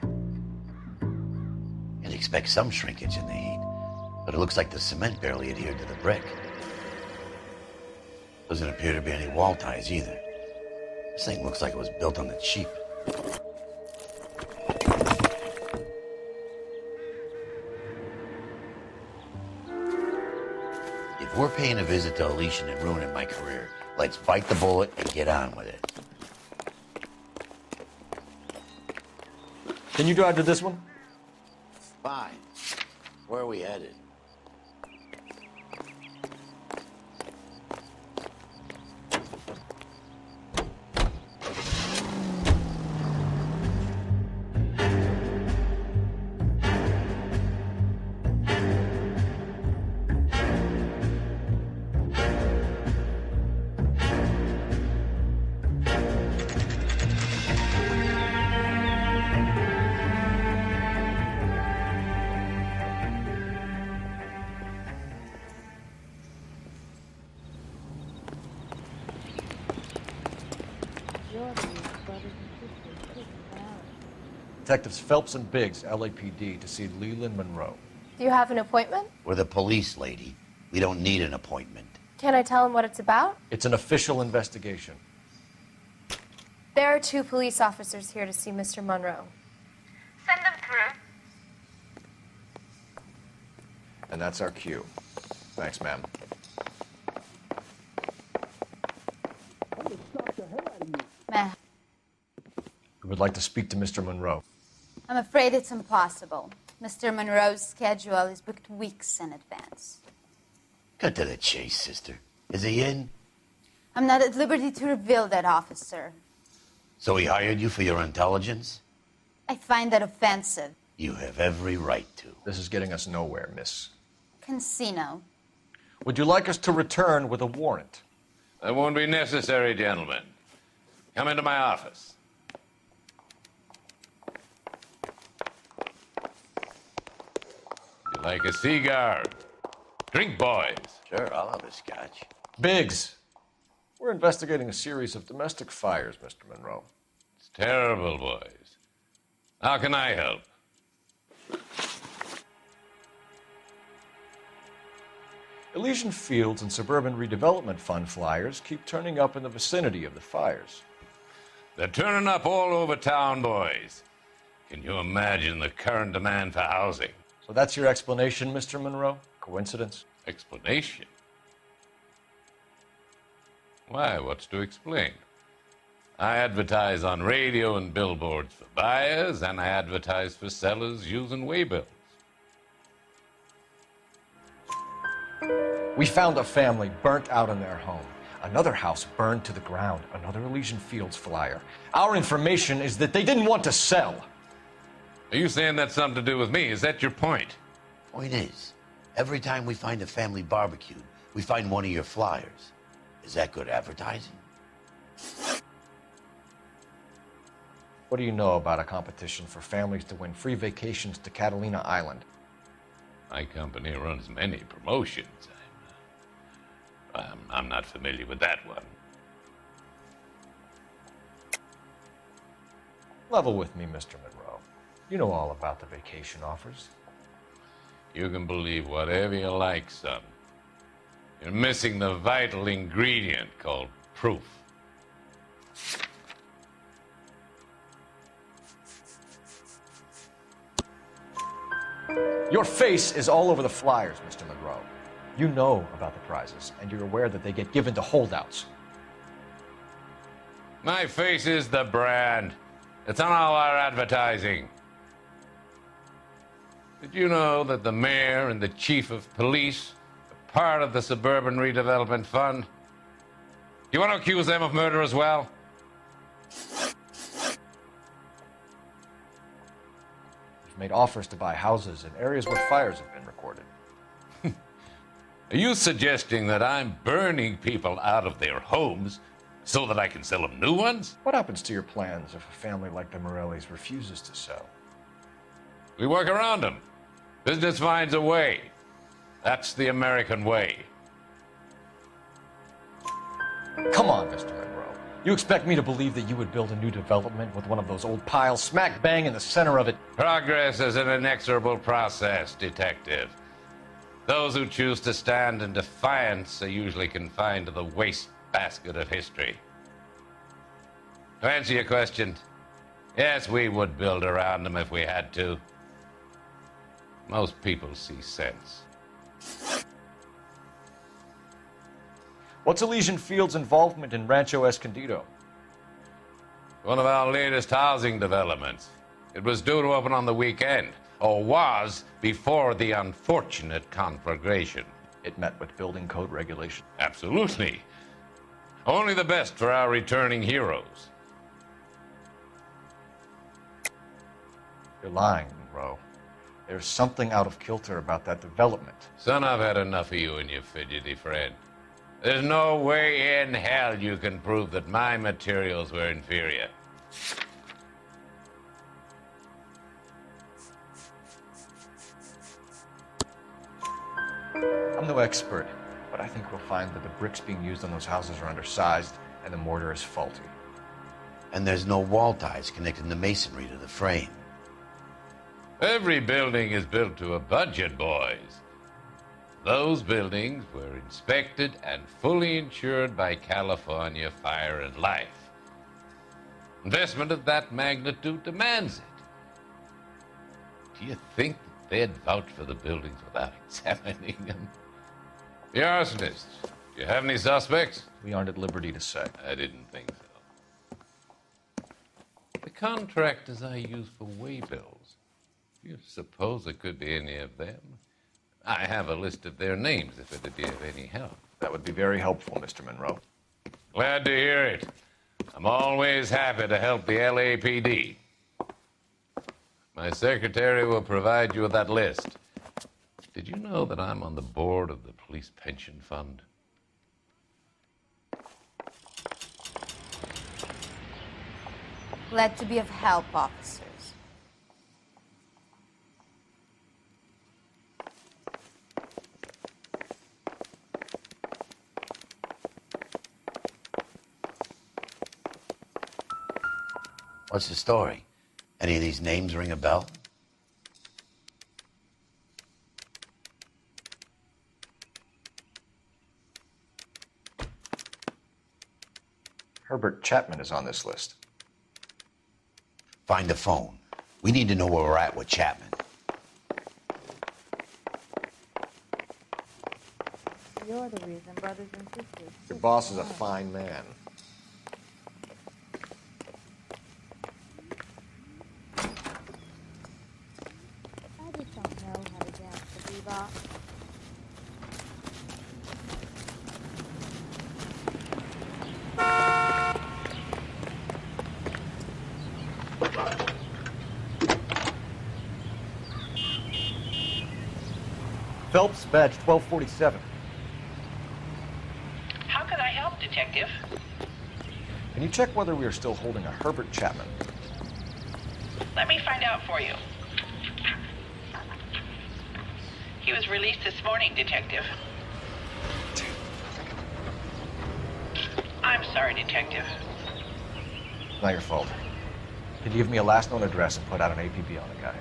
S3: You'd expect some shrinkage in the heat, but it looks like the cement barely adhered to the brick. Doesn't appear to be any wall ties either. This thing looks like it was built on the cheap. If we're paying a visit to Elysian and ruining my career, let's bite the bullet and get on with it.
S2: Can you drive to this one?
S3: Fine. Where are we headed?
S2: Detectives Phelps and Biggs, LAPD, to see Leland Monroe.
S11: Do you have an appointment?
S3: We're the police, lady. We don't need an appointment.
S11: Can I tell him what it's about?
S2: It's an official investigation.
S11: There are 2 police officers here to see Mr. Monroe.
S22: Send them through.
S2: And that's our cue. Thanks, ma'am.
S16: Meh.
S2: We would like to speak to Mr. Monroe.
S16: I'm afraid it's impossible. Mr. Monroe's schedule is booked weeks in advance.
S3: Cut to the chase, sister. Is he in?
S16: I'm not at liberty to reveal that, officer.
S3: So he hired you for your intelligence?
S16: I find that offensive.
S3: You have every right to.
S2: This is getting us nowhere, miss.
S16: Casino.
S2: Would you like us to return with a warrant?
S23: That won't be necessary, gentlemen. Come into my office. You like a cigar? Drink, boys.
S3: Sure, I'll have a scotch.
S2: Biggs, we're investigating a series of domestic fires, Mr. Monroe.
S23: It's terrible, boys. How can I help?
S2: Elysian Fields and Suburban Redevelopment Fund flyers keep turning up in the vicinity of the fires.
S23: They're turning up all over town, boys. Can you imagine the current demand for housing?
S2: So that's your explanation, Mr. Monroe? Coincidence?
S23: Explanation? Why, what's to explain? I advertise on radio and billboards for buyers, and I advertise for sellers using waybills.
S2: We found a family burnt out in their home. Another house burned to the ground. Another Elysian Fields flyer. Our information is that they didn't want to sell.
S23: Are you saying that's something to do with me? Is that your point?
S3: Point is, every time we find a family barbecue, we find one of your flyers. Is that good advertising?
S2: What do you know about a competition for families to win free vacations to Catalina Island?
S23: My company runs many promotions. I'm not familiar with that one.
S2: Level with me, Mr. Monroe. You know all about the vacation offers.
S23: You can believe whatever you like, son. You're missing the vital ingredient called proof.
S2: Your face is all over the flyers, Mr. Monroe. You know about the prizes, and you're aware that they get given to holdouts.
S23: My face is the brand. It's on all our advertising. Did you know that the mayor and the chief of police are part of the Suburban Redevelopment Fund? Do you want to accuse them of murder as well?
S2: You've made offers to buy houses in areas where fires have been recorded.
S23: Are you suggesting that I'm burning people out of their homes so that I can sell them new ones?
S2: What happens to your plans if a family like the Morellis refuses to sell?
S23: We work around them. Business finds a way. That's the American way.
S2: Come on, Mr. Monroe. You expect me to believe that you would build a new development with one of those old piles smack bang in the center of it?
S23: Progress is an inexorable process, detective. Those who choose to stand in defiance are usually confined to the wastebasket of history. To answer your question, yes, we would build around them if we had to. Most people see sense.
S2: What's Elysian Field's involvement in Rancho Escondido?
S23: One of our latest housing developments. It was due to open on the weekend, or was before the unfortunate conflagration.
S2: It met with building code regulation.
S23: Absolutely. Only the best for our returning heroes.
S2: You're lying, Monroe. There's something out of kilter about that development.
S23: Son, I've had enough of you and your fidgety friend. There's no way in hell you can prove that my materials were inferior.
S2: I'm no expert, but I think we'll find that the bricks being used on those houses are undersized and the mortar is faulty.
S3: And there's no wall ties connecting the masonry to the frame.
S23: Every building is built to a budget, boys. Those buildings were inspected and fully insured by California Fire and Life. Investment of that magnitude demands it. Do you think that they'd vouch for the buildings without examining them? The arsonists, do you have any suspects?
S2: We aren't at liberty to say.
S23: I didn't think so. The contractors I use for waybills, do you suppose it could be any of them? I have a list of their names if it'd be of any help.
S2: That would be very helpful, Mr. Monroe.
S23: Glad to hear it. I'm always happy to help the LAPD. My secretary will provide you with that list. Did you know that I'm on the board of the police pension fund?
S16: Glad to be of help, officers.
S3: What's the story? Any of these names ring a bell?
S2: Herbert Chapman is on this list.
S3: Find the phone. We need to know where we're at with Chapman.
S11: You're the reason brothers and sisters.
S2: Your boss is a fine man.
S11: I just don't know how to dance the bebop.
S2: Phelps, badge 1247.
S8: How can I help, Detective?
S2: Can you check whether we are still holding a Herbert Chapman?
S8: Let me find out for you. He was released this morning, Detective. I'm sorry, Detective.
S2: Not your fault. Can you give me a last known address and put out an APB on the guy?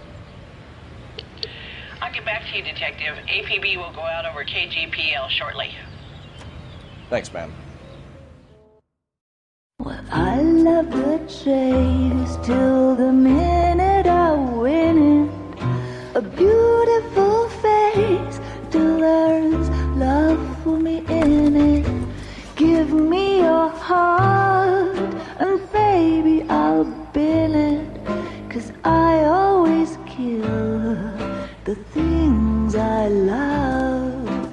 S8: I'll get back to you, Detective. APB will go out over KGPL shortly.
S2: Thanks, ma'am.
S12: Well, I love the chase till the minute I win it. A beautiful face till there's love for me in it. Give me your heart and baby I'll bin it. 'Cause I always kill the things I love.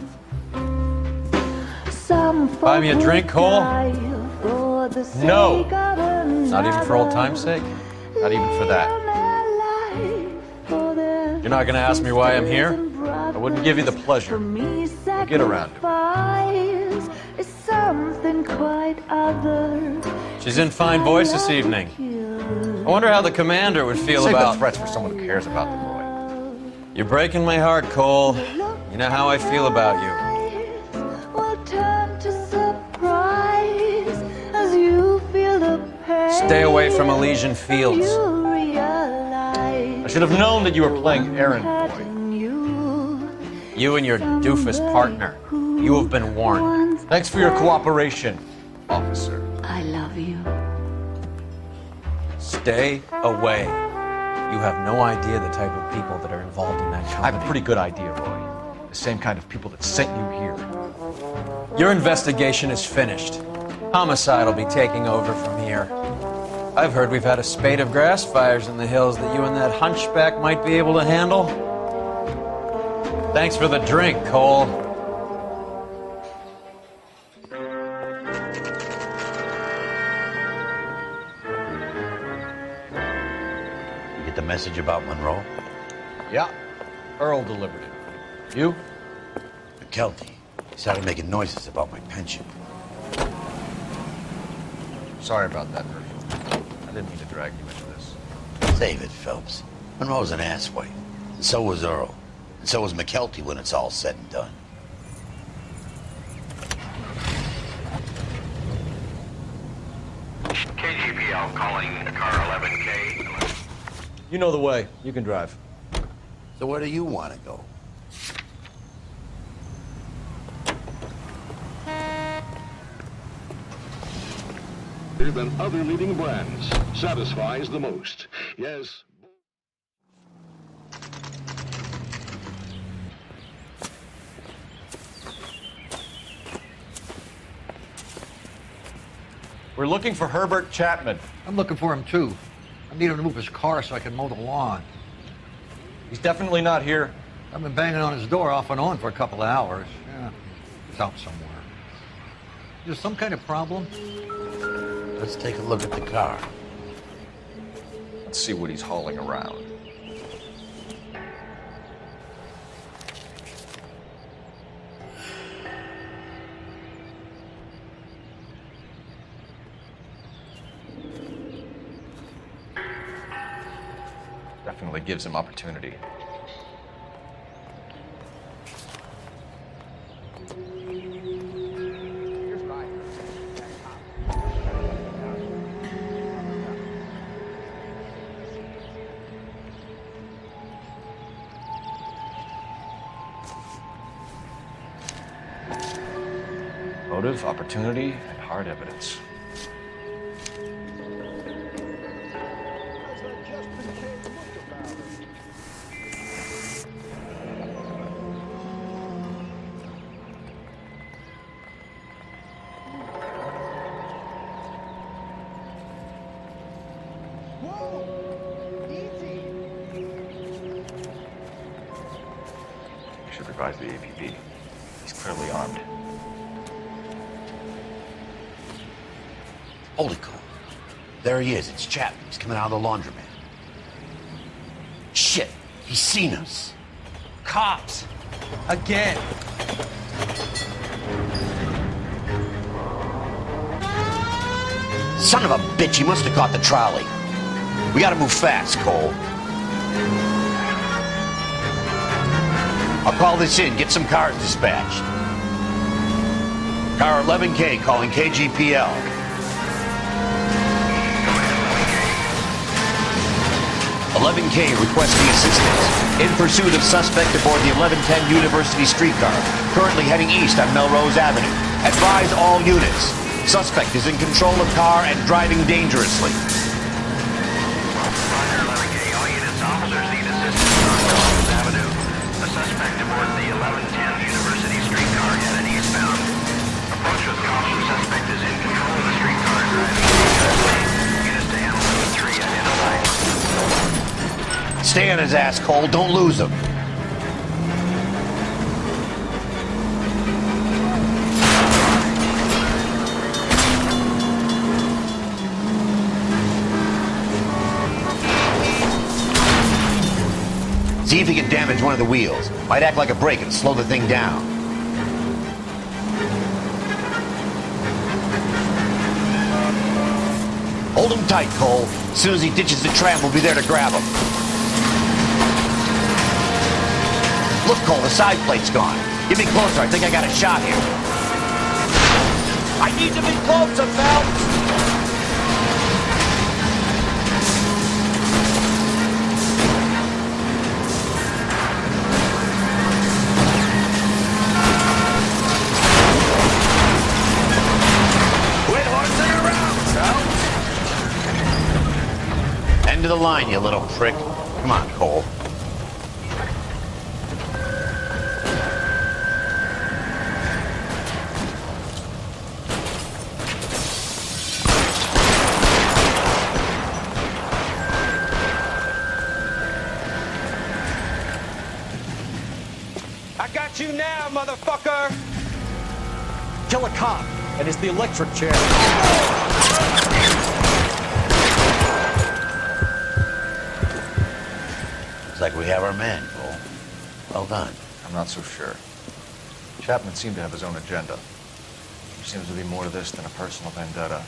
S12: Some
S18: Buy me a drink, Cole?
S2: No! Not even for old time's sake? Not even for that.
S18: You're not gonna ask me why I'm here?
S2: I wouldn't give you the pleasure. We'll get around to
S12: it. Something quite other.
S18: She's in fine voice this evening. I wonder how the commander would feel
S2: Save
S18: about...
S2: the threats for someone who cares about them, Roy.
S18: You're breaking my heart, Cole. You know how I feel about you.
S12: Will turn to surprise as you feel the pain.
S18: Stay away from Elysian Fields.
S12: You realize
S2: I should have known that you were playing errand boy.
S18: You and your doofus partner. You have been warned.
S2: Thanks for your cooperation, officer.
S12: I love you.
S18: Stay away. You have no idea the type of people that are involved in that company.
S2: I have a pretty good idea, Roy. The same kind of people that sent you here.
S18: Your investigation is finished. Homicide will be taking over from here. I've heard we've had a spate of grass fires in the hills that you and that hunchback might be able to handle. Thanks for the drink, Cole.
S3: You get the message about Monroe?
S2: Yeah. Earl delivered it. You?
S3: McKelty. He started making noises about my pension.
S2: Sorry about that, Herschel. I didn't mean to drag you into this.
S3: Save it, Phelps. Monroe's an asswipe. And so was Earl. And so was McKelty when it's all said and done.
S6: KGPL calling car 11K.
S2: You know the way. You can drive.
S3: So where do you want to go?
S15: Than other leading brands satisfies the most. Yes.
S2: We're looking for Herbert Chapman.
S19: I'm looking for him too. I need him to move his car so I can mow the lawn.
S2: He's definitely not here.
S19: I've been banging on his door off and on for a couple of hours. Yeah, he's out somewhere. Is there some kind of problem?
S3: Let's take a look at the car.
S2: Let's see what he's hauling around. Definitely gives him opportunity. Motive, opportunity, and hard evidence. You should revise the APB. He's clearly armed.
S3: Holy cow. There he is. It's Chapman. He's coming out of the laundromat. Shit. He's seen us.
S5: Cops. Again.
S3: Son of a bitch. He must have caught the trolley. We gotta move fast, Cole. I'll call this in. Get some cars dispatched. Car 11K calling KGPL. 11K requesting assistance. In pursuit of suspect aboard the 1110 University streetcar, currently heading east on Melrose Avenue. Advise all units. Suspect is in control of car and driving dangerously.
S6: Roger, 11K. All units, officers need assistance on Melrose Avenue. The suspect aboard the 1110 University streetcar headed eastbound. Approach with caution. Suspect is in control of the streetcar, driving dangerously. Units to handle 3 identified.
S3: Stay on his ass, Cole. Don't lose him. See if he can damage one of the wheels. Might act like a brake and slow the thing down. Hold him tight, Cole. As soon as he ditches the tram, we'll be there to grab him. Look, Cole, the side plate's gone. Get me closer. I think I got a shot here. I need to be closer, Phelps! Quit horsing around, Phelps! End of the line, you little prick. Come on, Cole.
S10: Got you now, motherfucker!
S2: Kill a cop, and it's the electric chair.
S3: Looks like we have our man, Cole. Well done.
S2: I'm not so sure. Chapman seemed to have his own agenda. There seems to be more to this than a personal vendetta.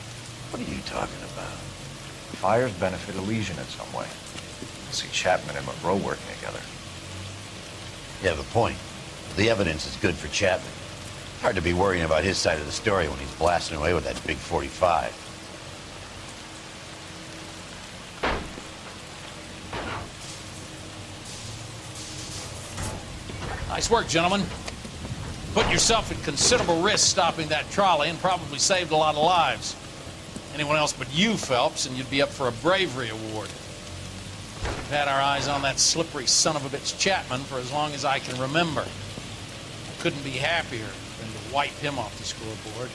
S3: What are you talking about?
S2: Fires benefit Elysian in some way. I see Chapman and Monroe working together.
S3: You have a point. The evidence is good for Chapman. Hard to be worrying about his side of the story when he's blasting away with that big 45.
S1: Nice work, gentlemen. Put yourself at considerable risk stopping that trolley and probably saved a lot of lives. Anyone else but you, Phelps, and you'd be up for a bravery award. We've had our eyes on that slippery son of a bitch Chapman for as long as I can remember. I couldn't be happier than to wipe him off the scoreboard.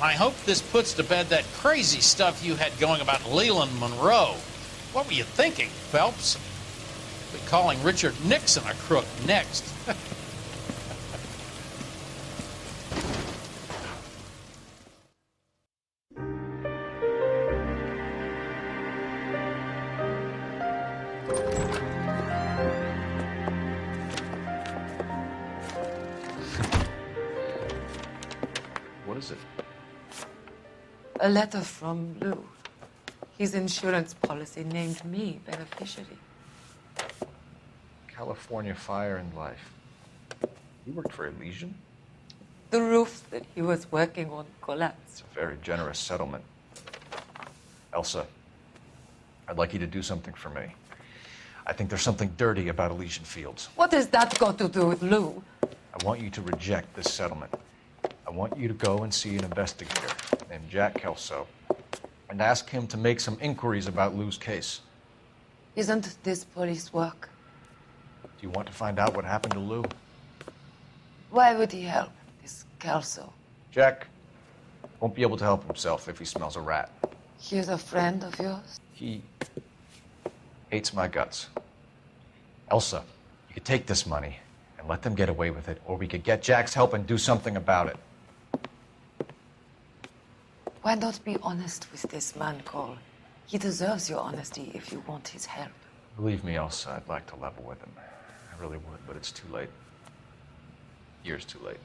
S1: I hope this puts to bed that crazy stuff you had going about Leland Monroe. What were you thinking, Phelps? We'll be calling Richard Nixon a crook next.
S2: What is it?
S14: A letter from Lou. His insurance policy named me beneficiary.
S2: California Fire and Life. He worked for Elysian?
S14: The roof that he was working on collapsed.
S2: It's a very generous settlement. Elsa, I'd like you to do something for me. I think there's something dirty about Elysian Fields.
S14: What has that got to do with Lou?
S2: I want you to reject this settlement. I want you to go and see an investigator named Jack Kelso and ask him to make some inquiries about Lou's case.
S14: Isn't this police work?
S2: Do you want to find out what happened to Lou?
S14: Why would he help, this Kelso?
S2: Jack won't be able to help himself if he smells a rat.
S14: He's a friend of yours?
S2: He hates my guts. Elsa, you could take this money and let them get away with it, or we could get Jack's help and do something about it.
S14: Why not be honest with this man, Cole? He deserves your honesty if you want his help.
S2: Believe me, Elsa, I'd like to level with him. I really would, but it's too late. Years too late.